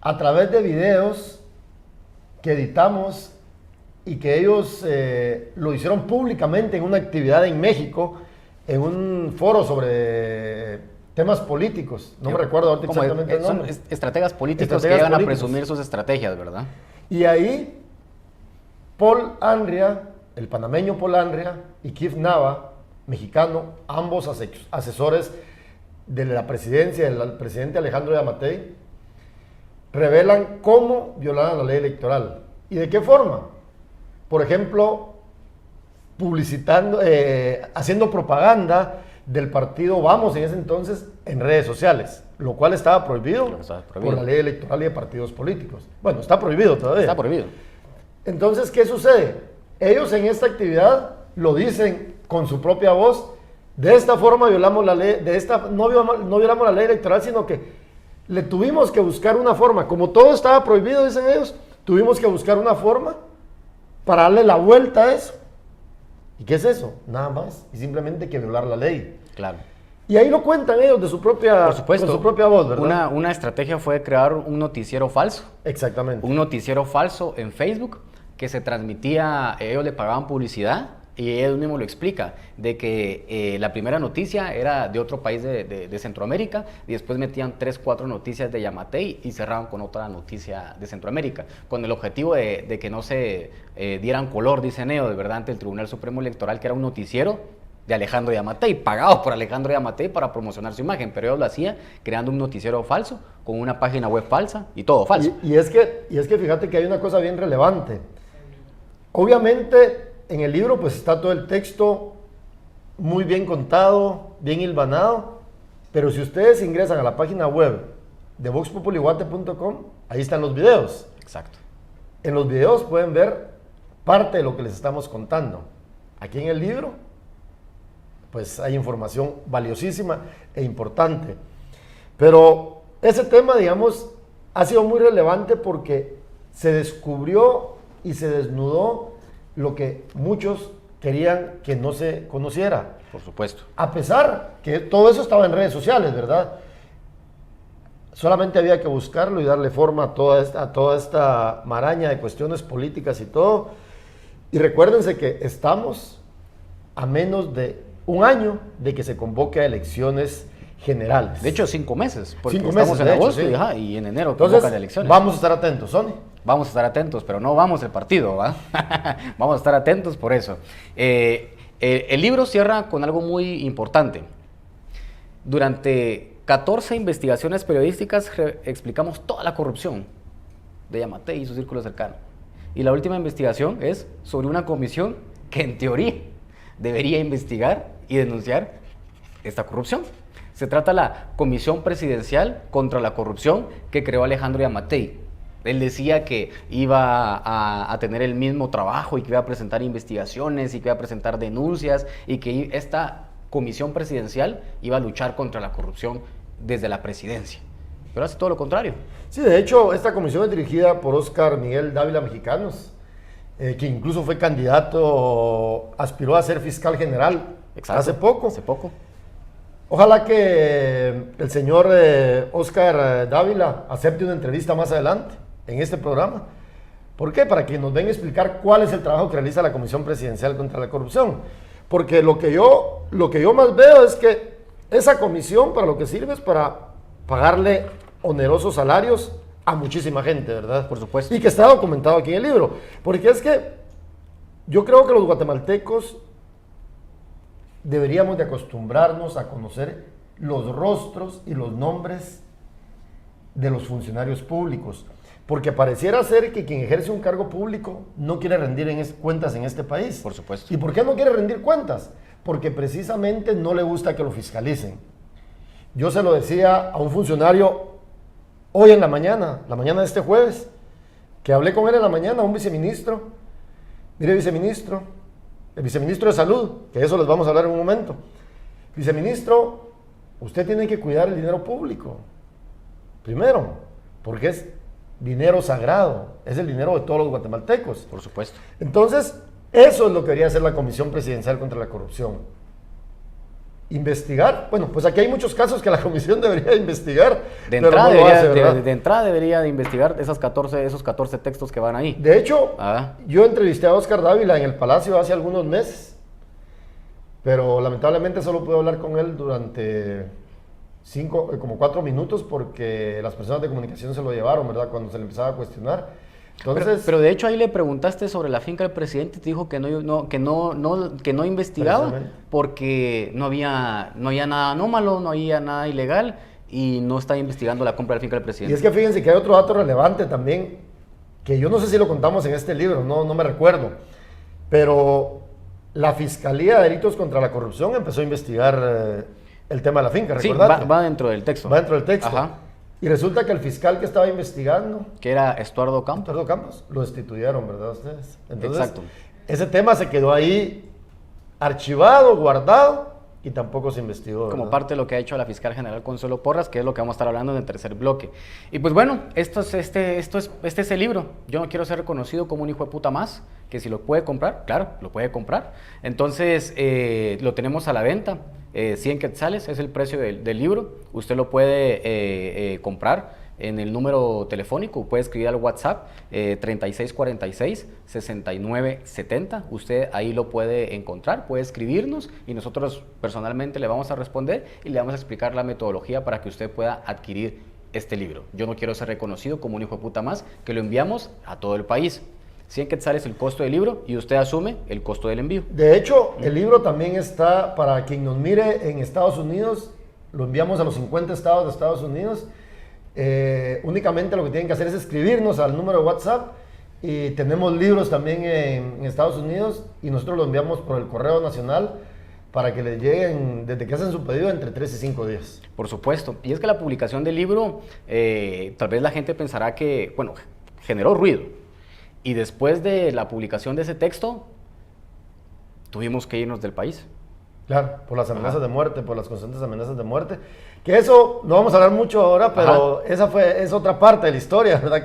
A través de videos que editamos y que ellos lo hicieron públicamente en una actividad en México, en un foro sobre temas políticos. No me recuerdo ahorita exactamente el nombre. Son estrategas políticos Estrategas que llegan a políticos. presumir sus estrategias, ¿verdad? Y ahí, Paul Andria, el panameño Paul Andria, y Kif Nava, mexicano, ambos asesores de la presidencia del presidente Alejandro Yamatei, revelan cómo violaron la ley electoral. ¿Y de qué forma? Por ejemplo, publicitando, haciendo propaganda del partido Vamos en ese entonces en redes sociales, lo cual estaba prohibido, por la ley electoral y de partidos políticos. Bueno, está prohibido todavía. Está prohibido. Entonces, ¿qué sucede? Ellos en esta actividad lo dicen con su propia voz. De esta forma violamos la ley, no violamos la ley electoral, sino que le tuvimos que buscar una forma. Como todo estaba prohibido, dicen ellos, tuvimos que buscar una forma para darle la vuelta a eso. ¿Y qué es eso? Nada más. Y simplemente que violar la ley. Claro. Y ahí lo cuentan ellos de su propia, Por supuesto. con su propia voz, ¿verdad? Una estrategia fue crear un noticiero falso. Exactamente. Un noticiero falso en Facebook que se transmitía, ellos le pagaban publicidad y ellos mismos lo explica, de que la primera noticia era de otro país de Centroamérica y después metían 3, 4 noticias de Yamatei y cerraban con otra noticia de Centroamérica, con el objetivo de que no se dieran color, dicen ellos, de verdad, ante el Tribunal Supremo Electoral, que era un noticiero de Alejandro Yamatei, pagado por Alejandro Yamatei para promocionar su imagen, pero ellos lo hacían creando un noticiero falso, con una página web falsa y todo falso. Y es que fíjate que hay una cosa bien relevante. Obviamente en el libro pues está todo el texto muy bien contado, bien hilvanado, pero si ustedes ingresan a la página web de voxpopulyguate.com, ahí están los videos. Exacto. En los videos pueden ver parte de lo que les estamos contando. Aquí en el libro, pues hay información valiosísima e importante. Pero ese tema, digamos, ha sido muy relevante porque se descubrió y se desnudó lo que muchos querían que no se conociera. Por supuesto. A pesar que todo eso estaba en redes sociales, ¿verdad? Solamente había que buscarlo y darle forma a toda esta maraña de cuestiones políticas y todo. Y recuérdense que estamos a menos de un año de que se convoque a elecciones generales. De hecho, 5 meses, porque 5 estamos meses, en de hecho, agosto sí. Y en enero Entonces, convocan elecciones. vamos a estar atentos, Sony. Vamos a estar atentos, pero no vamos el partido, ¿va? Vamos a estar atentos por eso. El libro cierra con algo muy importante. Durante 14 investigaciones periodísticas explicamos toda la corrupción de Yamatei y su círculo cercano. Y la última investigación es sobre una comisión que en teoría debería investigar y denunciar esta corrupción. Se trata de la Comisión Presidencial contra la Corrupción que creó Alejandro Yamatei. Él decía que iba a tener el mismo trabajo y que iba a presentar investigaciones y que iba a presentar denuncias y que esta comisión presidencial iba a luchar contra la corrupción desde la presidencia. Pero hace todo lo contrario. Sí, de hecho, esta comisión es dirigida por Óscar Miguel Dávila Mexicanos, que incluso fue candidato, aspiró a ser fiscal general. Exacto. Hace poco. Hace poco. Ojalá que el señor Óscar Dávila acepte una entrevista más adelante en este programa. ¿Por qué? Para que nos venga a explicar cuál es el trabajo que realiza la Comisión Presidencial contra la Corrupción. Porque lo que yo más veo es que esa comisión para lo que sirve es para pagarle onerosos salarios a muchísima gente, ¿verdad? Por supuesto. Y que está documentado aquí en el libro. Porque es que yo creo que los guatemaltecos deberíamos de acostumbrarnos a conocer los rostros y los nombres de los funcionarios públicos, porque pareciera ser que quien ejerce un cargo público no quiere rendir cuentas en este país. Por supuesto. ¿Y por qué no quiere rendir cuentas? Porque precisamente no le gusta que lo fiscalicen. Yo se lo decía a un funcionario hoy en la mañana de este jueves, que hablé con él en la mañana, un viceministro. Mire, viceministro, el viceministro de Salud, que de eso les vamos a hablar en un momento. Viceministro, usted tiene que cuidar el dinero público. Primero, porque es dinero sagrado, es el dinero de todos los guatemaltecos. Por supuesto. Entonces, eso es lo que debería hacer la Comisión Presidencial contra la Corrupción. Investigar. Bueno, pues aquí hay muchos casos que la Comisión debería investigar. De pero entrada, no lo hace, ¿verdad? de entrada debería de investigar esos 14 textos que van ahí. De hecho, Ah. yo entrevisté a Óscar Dávila en el Palacio hace algunos meses, pero lamentablemente solo pude hablar con él durante como 4 minutos porque las personas de comunicación se lo llevaron, ¿verdad? Cuando se le empezaba a cuestionar. Entonces, Pero de hecho ahí le preguntaste sobre la finca del presidente y te dijo que no investigaba porque no había nada anómalo, no había nada ilegal y no estaba investigando la compra de la finca del y presidente. es que fíjense que hay otro dato relevante también, que yo no sé si lo contamos en este libro, no me recuerdo, pero la Fiscalía de Delitos contra la Corrupción empezó a investigar el tema de la finca, Sí, ¿recordate? va dentro del texto. Va dentro del texto. Ajá. Y resulta que el fiscal que estaba investigando, Que era Estuardo Campos. Ricardo Campos, lo destituyeron, ¿verdad ustedes? Entonces, Exacto. ese tema se quedó ahí archivado, guardado y tampoco se investigó. Como ¿verdad? parte de lo que ha hecho la fiscal general Consuelo Porras, que es lo que vamos a estar hablando en el tercer bloque. Y pues bueno, este es el libro. Yo no quiero ser reconocido como un hijo de puta más, que si lo puede comprar, claro, lo puede comprar. Entonces, lo tenemos a la venta. 100 quetzales es el precio del libro. Usted lo puede comprar en el número telefónico, puede escribir al WhatsApp 3646-6970. Usted ahí lo puede encontrar, puede escribirnos y nosotros personalmente le vamos a responder y le vamos a explicar la metodología para que usted pueda adquirir este libro. Yo no quiero ser reconocido como un hijo de puta más, que lo enviamos a todo el país. 100 quetzales el costo del libro y usted asume el costo del envío. De hecho, el libro también está para quien nos mire en Estados Unidos, lo enviamos a los 50 estados de Estados Unidos. Únicamente lo que tienen que hacer es escribirnos al número de WhatsApp, y tenemos libros también en Estados Unidos y nosotros lo enviamos por el correo nacional para que les lleguen desde que hacen su pedido entre 3 y 5 días. Por supuesto, y es que la publicación del libro, tal vez la gente pensará que, bueno, generó ruido, y después de la publicación de ese texto, tuvimos que irnos del país. Claro, por las amenazas de muerte, por las constantes amenazas de muerte. Que eso no vamos a hablar mucho ahora, pero es otra parte de la historia, ¿verdad?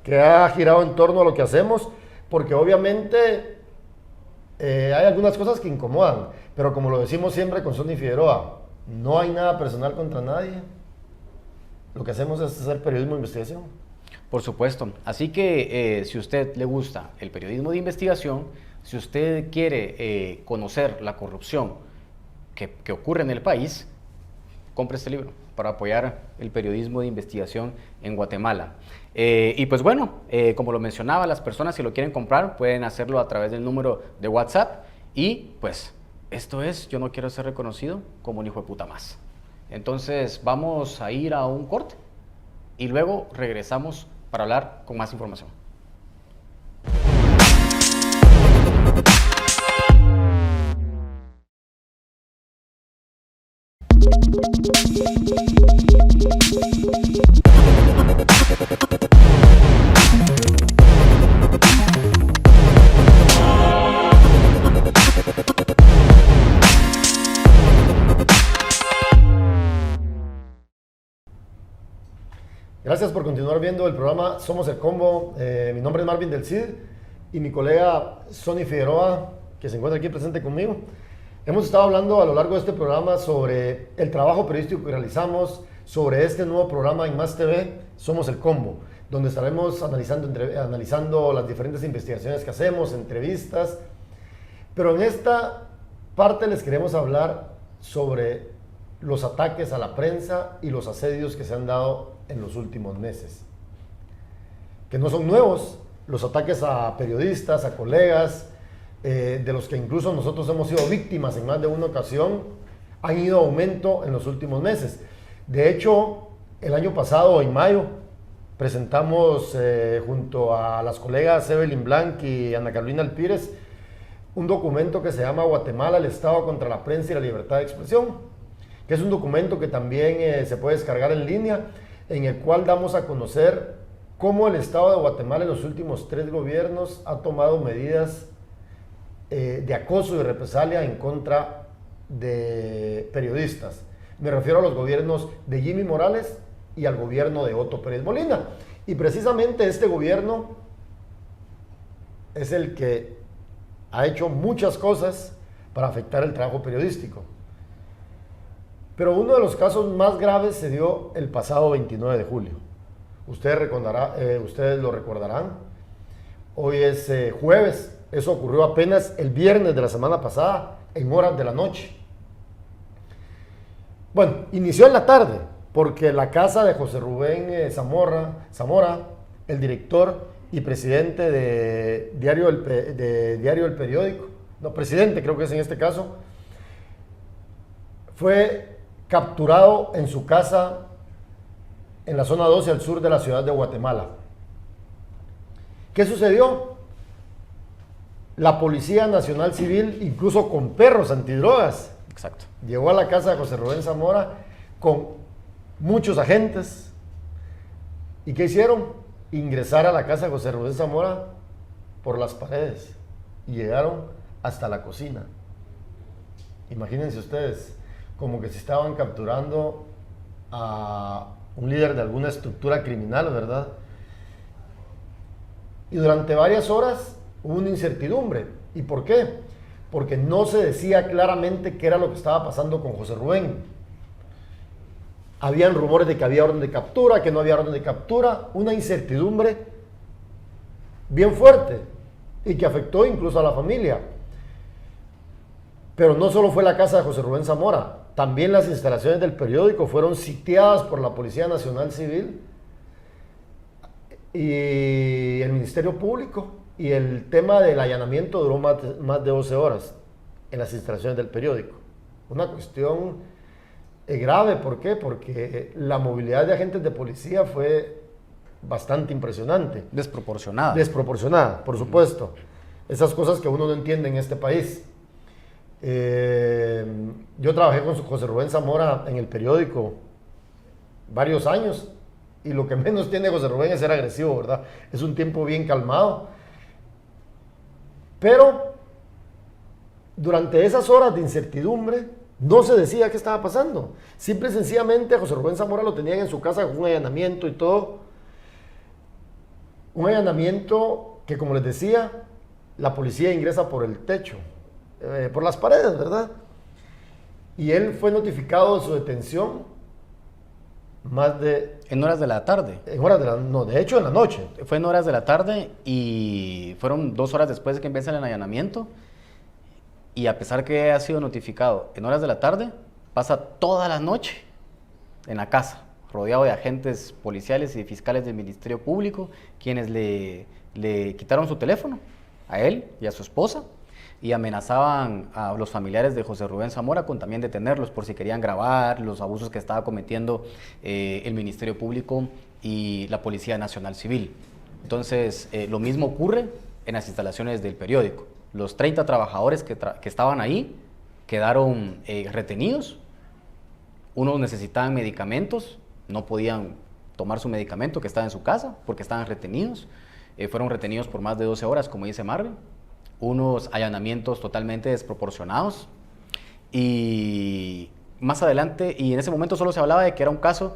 Que ha girado en torno a lo que hacemos, porque obviamente hay algunas cosas que incomodan, pero como lo decimos siempre con Sonny Figueroa, no hay nada personal contra nadie. Lo que hacemos es hacer periodismo de investigación. Por supuesto. Así que si a usted le gusta el periodismo de investigación, si usted quiere conocer la corrupción que ocurre en el país, compre este libro para apoyar el periodismo de investigación en Guatemala. Y pues bueno, como lo mencionaba, las personas si lo quieren comprar pueden hacerlo a través del número de WhatsApp, y pues esto es Yo no quiero ser reconocido como un hijo de puta más. Entonces vamos a ir a un corte y luego regresamos para hablar con más información. Gracias por continuar viendo el programa Somos el Combo. Mi nombre es Marvin del Cid y mi colega Sonny Figueroa, que se encuentra aquí presente conmigo. Hemos estado hablando a lo largo de este programa sobre el trabajo periodístico que realizamos, sobre este nuevo programa en Más TV, Somos el Combo, donde estaremos analizando las diferentes investigaciones que hacemos, entrevistas. Pero en esta parte les queremos hablar sobre los ataques a la prensa y los asedios que se han dado en los últimos meses. Que no son nuevos, los ataques a periodistas, a colegas, de los que incluso nosotros hemos sido víctimas en más de una ocasión, han ido a aumento en los últimos meses. De hecho, el año pasado, en mayo, presentamos junto a las colegas Evelyn Blanc y Ana Carolina Alpírez un documento que se llama Guatemala, el Estado contra la prensa y la libertad de expresión, que es un documento que también se puede descargar en línea, en el cual damos a conocer cómo el Estado de Guatemala en los últimos 3 gobiernos ha tomado medidas de acoso y represalia en contra de periodistas. Me refiero a los gobiernos de Jimmy Morales y al gobierno de Otto Pérez Molina. Y precisamente este gobierno es el que ha hecho muchas cosas para afectar el trabajo periodístico. Pero uno de los casos más graves se dio el pasado 29 de julio. Ustedes lo recordarán. Hoy es jueves. Eso ocurrió apenas el viernes de la semana pasada, en horas de la noche. Bueno, inició en la tarde, porque la casa de José Rubén Zamora, el director y presidente de Diario El Periódico, no, presidente creo que es en este caso, fue capturado en su casa en la zona 12 al sur de la ciudad de Guatemala. ¿Qué sucedió? La Policía Nacional Civil, incluso con perros antidrogas, Exacto. llegó a la casa de José Rubén Zamora con muchos agentes. ¿Y qué hicieron? Ingresar a la casa de José Rubén Zamora por las paredes y llegaron hasta la cocina. Imagínense ustedes, como que se estaban capturando a un líder de alguna estructura criminal, ¿verdad? Y durante varias horas hubo una incertidumbre. ¿Y por qué? Porque no se decía claramente qué era lo que estaba pasando con José Rubén. Habían rumores de que había orden de captura, que no había orden de captura, una incertidumbre bien fuerte y que afectó incluso a la familia. Pero no solo fue la casa de José Rubén Zamora, también las instalaciones del periódico fueron sitiadas por la Policía Nacional Civil y el Ministerio Público y el tema del allanamiento duró más de 12 horas en las instalaciones del periódico. Una cuestión grave, ¿por qué? Porque la movilidad de agentes de policía fue bastante impresionante. Desproporcionada. Desproporcionada, por supuesto. Esas cosas que uno no entiende en este país. Yo trabajé con José Rubén Zamora en el periódico varios años, y lo que menos tiene José Rubén es ser agresivo, ¿verdad? Es un tiempo bien calmado. Pero durante esas horas de incertidumbre no se decía qué estaba pasando. Simple y sencillamente a José Rubén Zamora lo tenían en su casa con un allanamiento y todo. Un allanamiento que, como les decía, la policía ingresa por el techo, por las paredes, ¿verdad? Y él fue notificado de su detención en horas de la tarde. No, de hecho en la noche. Fue en horas de la tarde y fueron 2 horas después de que empieza el allanamiento. Y a pesar que ha sido notificado en horas de la tarde, pasa toda la noche en la casa, rodeado de agentes policiales y fiscales del Ministerio Público, quienes le quitaron su teléfono a él y a su esposa, y amenazaban a los familiares de José Rubén Zamora con también detenerlos por si querían grabar los abusos que estaba cometiendo el Ministerio Público y la Policía Nacional Civil. Entonces, lo mismo ocurre en las instalaciones del periódico. Los 30 trabajadores que estaban ahí quedaron retenidos. Unos necesitaban medicamentos, no podían tomar su medicamento que estaba en su casa porque estaban retenidos. Fueron retenidos por más de 12 horas, como dice Marvin. Unos allanamientos totalmente desproporcionados. Y más adelante, y en ese momento solo se hablaba de que era un caso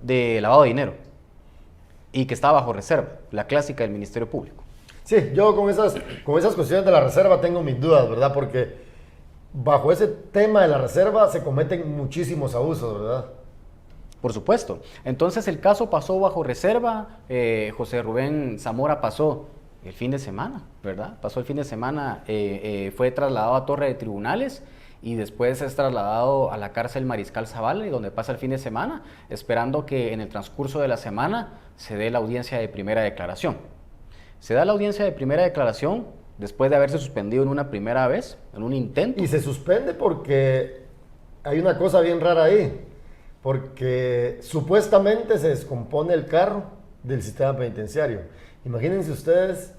de lavado de dinero y que estaba bajo reserva, la clásica del Ministerio Público. Sí, yo con esas cuestiones de la reserva tengo mis dudas, ¿verdad? Porque bajo ese tema de la reserva se cometen muchísimos abusos, ¿verdad? Por supuesto. Entonces el caso pasó bajo reserva. José Rubén Zamora pasó el fin de semana, ¿verdad? Pasó el fin de semana, fue trasladado a Torre de Tribunales y después es trasladado a la cárcel Mariscal Zavala, donde pasa el fin de semana, esperando que en el transcurso de la semana se dé la audiencia de primera declaración. Se da la audiencia de primera declaración después de haberse suspendido en una primera vez, en un intento. Y se suspende porque hay una cosa bien rara ahí, porque supuestamente se descompone el carro del sistema penitenciario. Imagínense ustedes,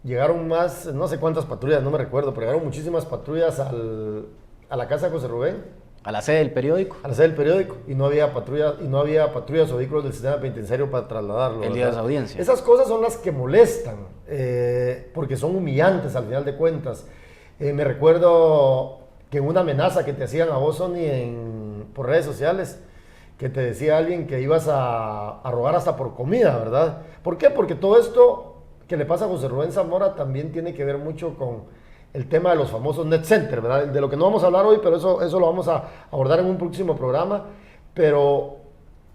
llegaron más, no sé cuántas patrullas, no me recuerdo, pero llegaron muchísimas patrullas a la casa de José Rubén. A la sede del periódico. A la sede del periódico, y no había patrullas o vehículos del sistema penitenciario para trasladarlo. El día de esa audiencia. Esas cosas son las que molestan, porque son humillantes al final de cuentas. Me recuerdo que en una amenaza que te hacían a vos, Sony, por redes sociales, que te decía alguien que ibas a rogar hasta por comida, ¿verdad? ¿Por qué? Porque todo esto que le pasa a José Rubén Zamora también tiene que ver mucho con el tema de los famosos net center, ¿verdad? De lo que no vamos a hablar hoy, pero eso lo vamos a abordar en un próximo programa. Pero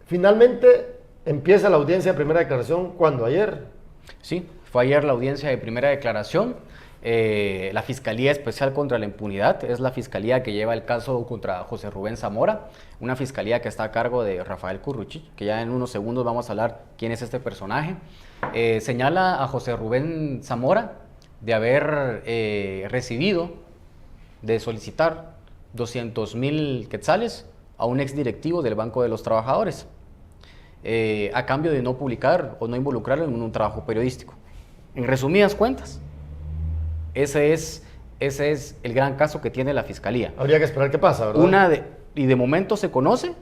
finalmente empieza la audiencia de primera declaración, ¿cuándo? ¿Ayer? Sí, fue ayer la audiencia de primera declaración. La Fiscalía Especial contra la Impunidad es la fiscalía que lleva el caso contra José Rubén Zamora, una fiscalía que está a cargo de Rafael Curruchiche, que ya en unos segundos vamos a hablar quién es este personaje. Señala a José Rubén Zamora de haber recibido, de solicitar 200,000 quetzales a un exdirectivo del Banco de los Trabajadores, a cambio de no publicar o no involucrarlo en un trabajo periodístico. En resumidas cuentas, ese es el gran caso que tiene la Fiscalía. Habría que esperar qué pasa, ¿verdad? Y de momento se conoce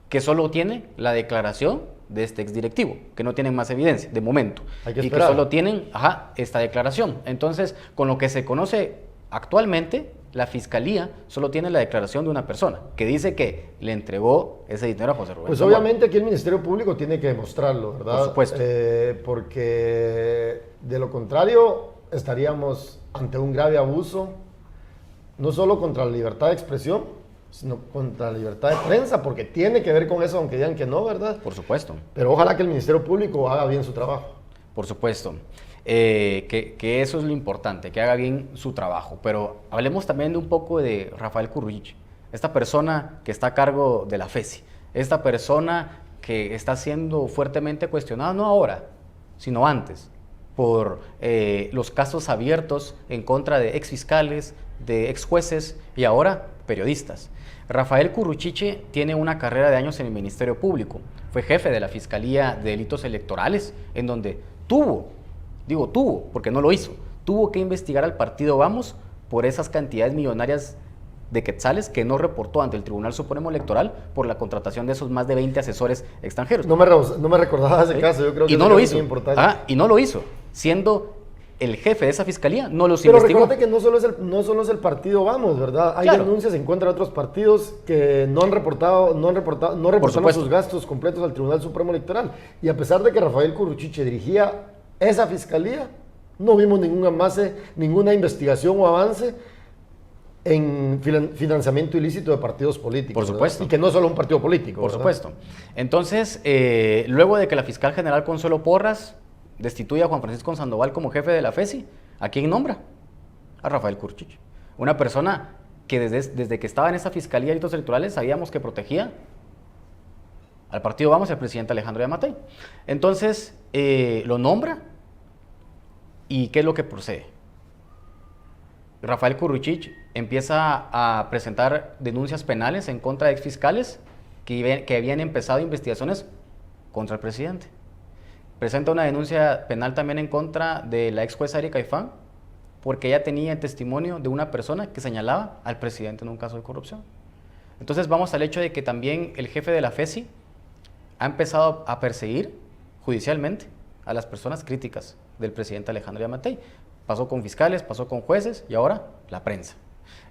que solo tiene la declaración de este exdirectivo, que no tienen más evidencia, de momento. Hay que y esperar. que solo tienen esta declaración. Entonces, con lo que se conoce actualmente, la Fiscalía solo tiene la declaración de una persona, que dice que le entregó ese dinero a José Rubén Pues Zamora. obviamente aquí el Ministerio Público tiene que demostrarlo, ¿verdad? Por supuesto. Porque de lo contrario estaríamos ante un grave abuso, no solo contra la libertad de expresión, sino contra la libertad de prensa, porque tiene que ver con eso, aunque digan que no, ¿verdad? Por supuesto. Pero ojalá que el Ministerio Público haga bien su trabajo. Por supuesto. Que eso es lo importante, que haga bien su trabajo. Pero hablemos también de un poco de Rafael Curruchiche, esta persona que está a cargo de la FESI, esta persona que está siendo fuertemente cuestionada, no ahora, sino antes, por los casos abiertos en contra de ex fiscales, de ex jueces y ahora periodistas. Rafael Curruchiche tiene una carrera de años en el Ministerio Público. Fue jefe de la Fiscalía de Delitos Electorales, en donde tuvo, porque no lo hizo, tuvo que investigar al partido Vamos por esas cantidades millonarias de quetzales que no reportó ante el Tribunal Supremo Electoral por la contratación de esos más de 20 asesores extranjeros. No me recordaba ese caso, yo creo que y no lo hizo. Muy importante. Y no lo hizo, siendo el jefe de esa fiscalía, no los Pero investigó. recuerde que no solo es el partido Vamos, ¿verdad? Hay denuncias en contra de otros partidos que no reportaron sus gastos completos al Tribunal Supremo Electoral. Y a pesar de que Rafael Curruchiche dirigía esa fiscalía, no vimos ninguna investigación o avance en financiamiento ilícito de partidos políticos. Por supuesto. ¿Verdad? Y que no es solo un partido político. Por ¿verdad? supuesto. Entonces, luego de que la fiscal general Consuelo Porras destituye a Juan Francisco Sandoval como jefe de la FESI, ¿a quién nombra? A Rafael Curruchiche. Una persona que desde que estaba en esa Fiscalía de Delitos Electorales sabíamos que protegía al partido Vamos y al presidente Alejandro Yamatei. Entonces, lo nombra, ¿y qué es lo que procede? Rafael Curruchiche empieza a presentar denuncias penales en contra de exfiscales que habían empezado investigaciones contra el presidente. Presenta una denuncia penal también en contra de la ex jueza Erika Ifán, porque ella tenía el testimonio de una persona que señalaba al presidente en un caso de corrupción. Entonces vamos al hecho de que también el jefe de la FESI ha empezado a perseguir judicialmente a las personas críticas del presidente Alejandro Yamatei. Pasó con fiscales, pasó con jueces y ahora la prensa.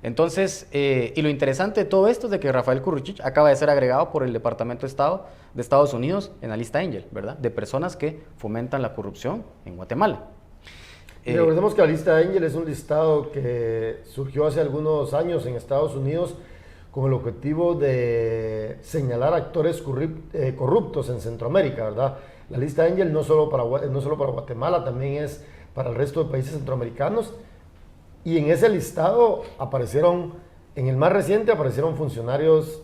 Entonces, y lo interesante de todo esto es de que Rafael Curruchiche acaba de ser agregado por el Departamento de Estado de Estados Unidos en la lista Angel, ¿verdad? De personas que fomentan la corrupción en Guatemala. Recordemos que la lista Angel es un listado que surgió hace algunos años en Estados Unidos con el objetivo de señalar actores corruptos en Centroamérica, ¿verdad? La lista Angel no solo para Guatemala, también es para el resto de países centroamericanos. Y en ese listado en el más reciente aparecieron funcionarios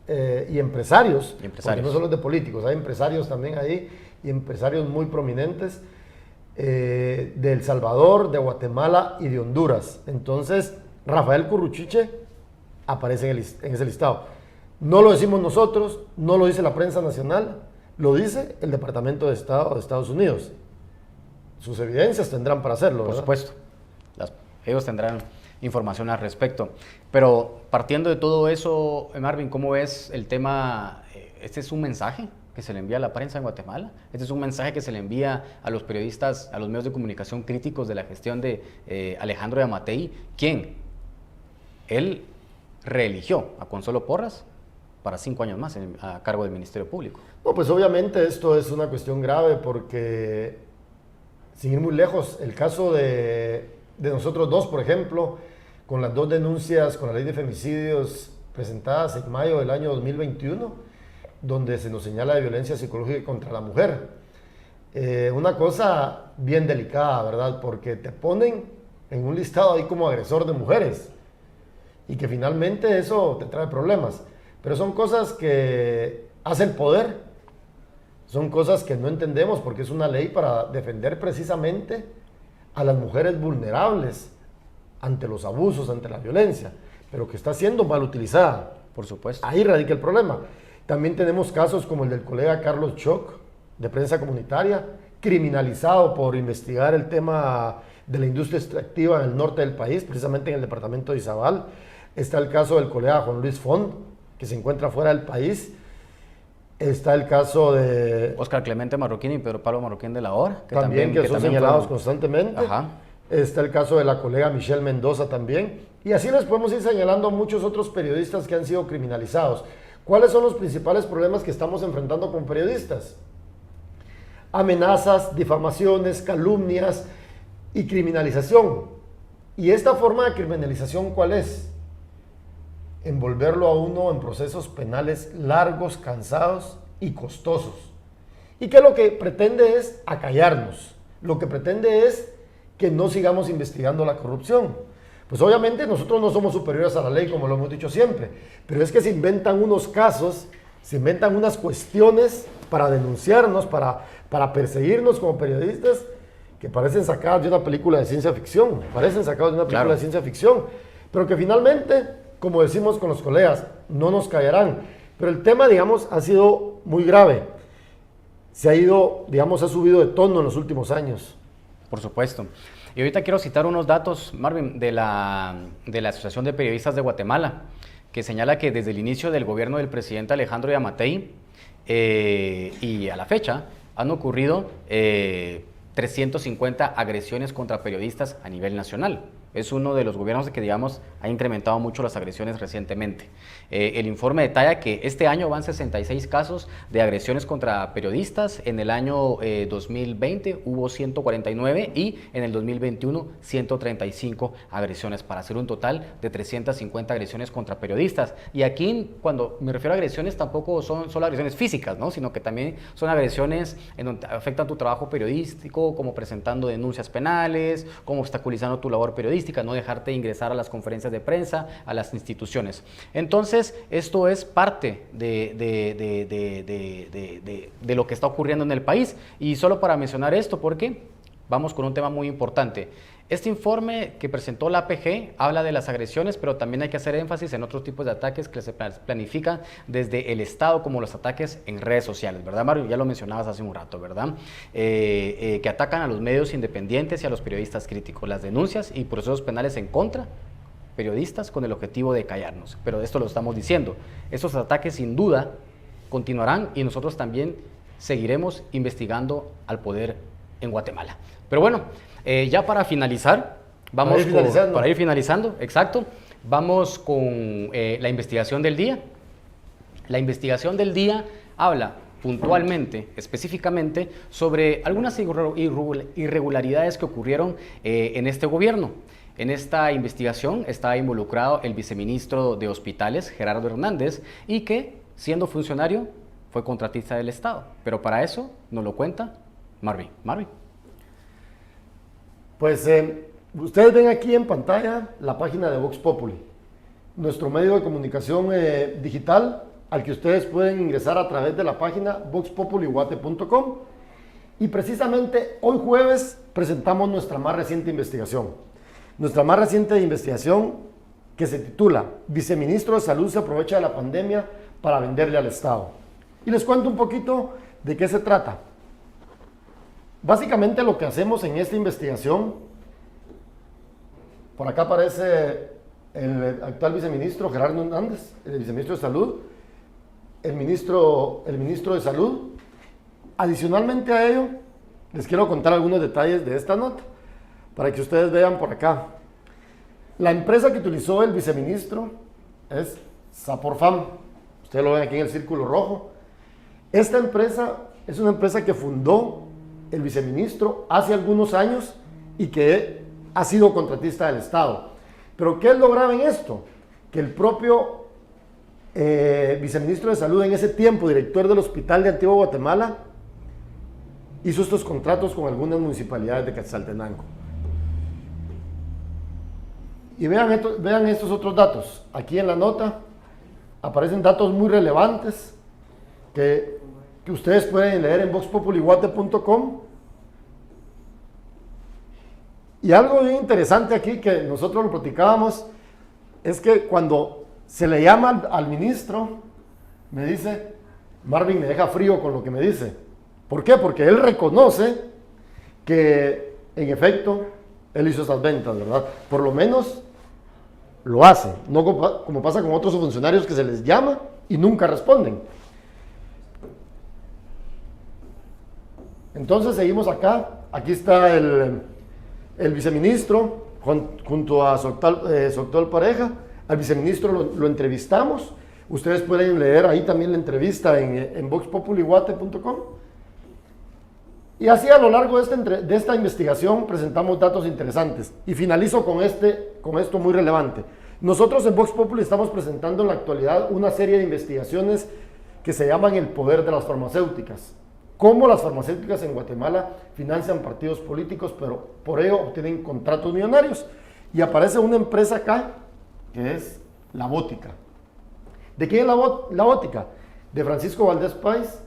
y empresarios, porque no solo es de políticos, hay empresarios también ahí, y empresarios muy prominentes de El Salvador, de Guatemala y de Honduras. Entonces, Rafael Curruchiche aparece en ese listado. No lo decimos nosotros, no lo dice la prensa nacional, lo dice el Departamento de Estado de Estados Unidos. Sus evidencias tendrán para hacerlo, ¿verdad? Por supuesto. Ellos tendrán información al respecto. Pero partiendo de todo eso, Marvin, ¿cómo ves el tema? ¿Este es un mensaje que se le envía a la prensa en Guatemala? ¿Este es un mensaje que se le envía a los periodistas, a los medios de comunicación críticos de la gestión de Alejandro Yamatei? ¿Quién? Él reeligió a Consuelo Porras para 5 años más a cargo del Ministerio Público. No, pues obviamente esto es una cuestión grave porque, sin ir muy lejos, el caso de nosotros dos, por ejemplo, con las 2 denuncias con la ley de femicidios presentadas en mayo del año 2021, donde se nos señala de violencia psicológica contra la mujer. Una cosa bien delicada, ¿verdad? Porque te ponen en un listado ahí como agresor de mujeres y que finalmente eso te trae problemas. Pero son cosas que hace el poder, son cosas que no entendemos porque es una ley para defender precisamente a las mujeres vulnerables ante los abusos, ante la violencia, pero que está siendo mal utilizada. Por supuesto. Ahí radica el problema. También tenemos casos como el del colega Carlos Choc, de Prensa Comunitaria, criminalizado por investigar el tema de la industria extractiva en el norte del país, precisamente en el departamento de Izabal. Está el caso del colega Juan Luis Font, que se encuentra fuera del país. Está el caso de Óscar Clemente Marroquín y Pedro Pablo Marroquín de la Hora, que son señalados constantemente. Ajá. Está el caso de la colega Michelle Mendoza también. Y así les podemos ir señalando a muchos otros periodistas que han sido criminalizados. ¿Cuáles son los principales problemas que estamos enfrentando con periodistas? Amenazas, difamaciones, calumnias y criminalización. ¿Y esta forma de criminalización cuál es? Envolverlo a uno en procesos penales largos, cansados y costosos. ¿Y qué lo que pretende es acallarnos? Lo que pretende es que no sigamos investigando la corrupción. Pues obviamente nosotros no somos superiores a la ley, como lo hemos dicho siempre, pero es que se inventan unos casos, se inventan unas cuestiones para denunciarnos, para perseguirnos como periodistas, que parecen sacadas de una película de ciencia ficción, parecen sacadas de una película Claro. de ciencia ficción, pero que finalmente, como decimos con los colegas, no nos callarán. Pero el tema, digamos, ha sido muy grave. Se ha ido, digamos, ha subido de tono en los últimos años. Por supuesto. Y ahorita quiero citar unos datos, Marvin, de la Asociación de Periodistas de Guatemala, que señala que desde el inicio del gobierno del presidente Alejandro Yamatei y a la fecha han ocurrido 350 agresiones contra periodistas a nivel nacional. Es uno de los gobiernos que, digamos, ha incrementado mucho las agresiones recientemente. El informe detalla que este año van 66 casos de agresiones contra periodistas. En el año 2020 hubo 149 y en el 2021 135 agresiones, para hacer un total de 350 agresiones contra periodistas. Y aquí, cuando me refiero a agresiones, tampoco son solo agresiones físicas, ¿no? Sino que también son agresiones en donde afectan tu trabajo periodístico, como presentando denuncias penales, como obstaculizando tu labor periodística, no dejarte ingresar a las conferencias de prensa, a las instituciones. Entonces, esto es parte de lo que está ocurriendo en el país. Y solo para mencionar esto, porque vamos con un tema muy importante. Este informe que presentó la APG habla de las agresiones, pero también hay que hacer énfasis en otros tipos de ataques que se planifican desde el Estado, como los ataques en redes sociales, ¿verdad, Mario? Ya lo mencionabas hace un rato, ¿verdad? Que atacan a los medios independientes y a los periodistas críticos, las denuncias y procesos penales en contra periodistas con el objetivo de callarnos. Pero esto lo estamos diciendo. Estos ataques sin duda continuarán y nosotros también seguiremos investigando al poder en Guatemala. Pero bueno, ya para finalizar, para ir finalizando, exacto, vamos con la investigación del día. La investigación del día habla puntualmente, específicamente, sobre algunas irregularidades que ocurrieron en este gobierno. En esta investigación está involucrado el viceministro de Hospitales, Gerardo Hernández, y que, siendo funcionario, fue contratista del Estado. Pero para eso nos lo cuenta Marvin. Marvin. Pues ustedes ven aquí en pantalla la página de Vox Populi, nuestro medio de comunicación digital, al que ustedes pueden ingresar a través de la página voxpopuliguate.com. Y precisamente hoy jueves presentamos nuestra más reciente investigación. Nuestra más reciente investigación, que se titula Viceministro de Salud se aprovecha de la pandemia para venderle al Estado. Y les cuento un poquito de qué se trata. Básicamente lo que hacemos en esta investigación, por acá aparece el actual viceministro Gerardo Hernández, el viceministro de Salud, el ministro de Salud. Adicionalmente a ello, les quiero contar algunos detalles de esta nota, para que ustedes vean por acá. La empresa que utilizó el viceministro es Saporfam. Ustedes lo ven aquí en el círculo rojo. Esta empresa es una empresa que fundó el viceministro hace algunos años y que ha sido contratista del Estado. Pero ¿qué es lo grave en esto? Que el propio viceministro de Salud en ese tiempo, director del Hospital de Antigua Guatemala, hizo estos contratos con algunas municipalidades de Quetzaltenango. Y vean estos otros datos. Aquí en la nota aparecen datos muy relevantes que ustedes pueden leer en voxpopuliguate.com. Y algo bien interesante aquí que nosotros lo platicábamos es que cuando se le llama al ministro, me dice, Marvin me deja frío con lo que me dice. ¿Por qué? Porque él reconoce que en efecto él hizo esas ventas, ¿verdad? Por lo menos lo hace, no como pasa con otros funcionarios que se les llama y nunca responden. Entonces seguimos acá. Aquí está el viceministro junto a su actual pareja. Al viceministro lo entrevistamos. Ustedes pueden leer ahí también la entrevista en voxpopuliguate.com. Y así a lo largo de esta investigación presentamos datos interesantes. Y finalizo con esto muy relevante. Nosotros en Vox Populi estamos presentando en la actualidad una serie de investigaciones que se llaman el poder de las farmacéuticas. Cómo las farmacéuticas en Guatemala financian partidos políticos, pero por ello obtienen contratos millonarios. Y aparece una empresa acá, que es La Bótica. ¿De quién es La Bótica? De Francisco Valdés Páez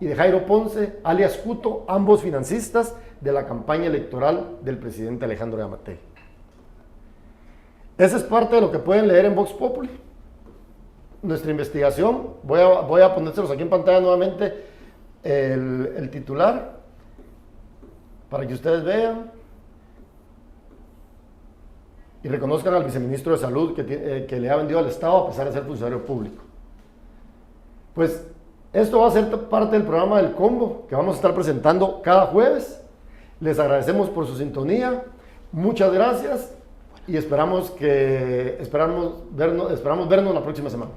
y de Jairo Ponce, alias Cuto, ambos financistas de la campaña electoral del presidente Alejandro Yamatei. Esa es parte de lo que pueden leer en Vox Populi. Nuestra investigación, voy a ponérselos aquí en pantalla nuevamente el titular para que ustedes vean y reconozcan al viceministro de Salud que le ha vendido al Estado a pesar de ser funcionario público. Pues esto va a ser parte del programa del Combo que vamos a estar presentando cada jueves. Les agradecemos por su sintonía, muchas gracias y esperamos vernos la próxima semana.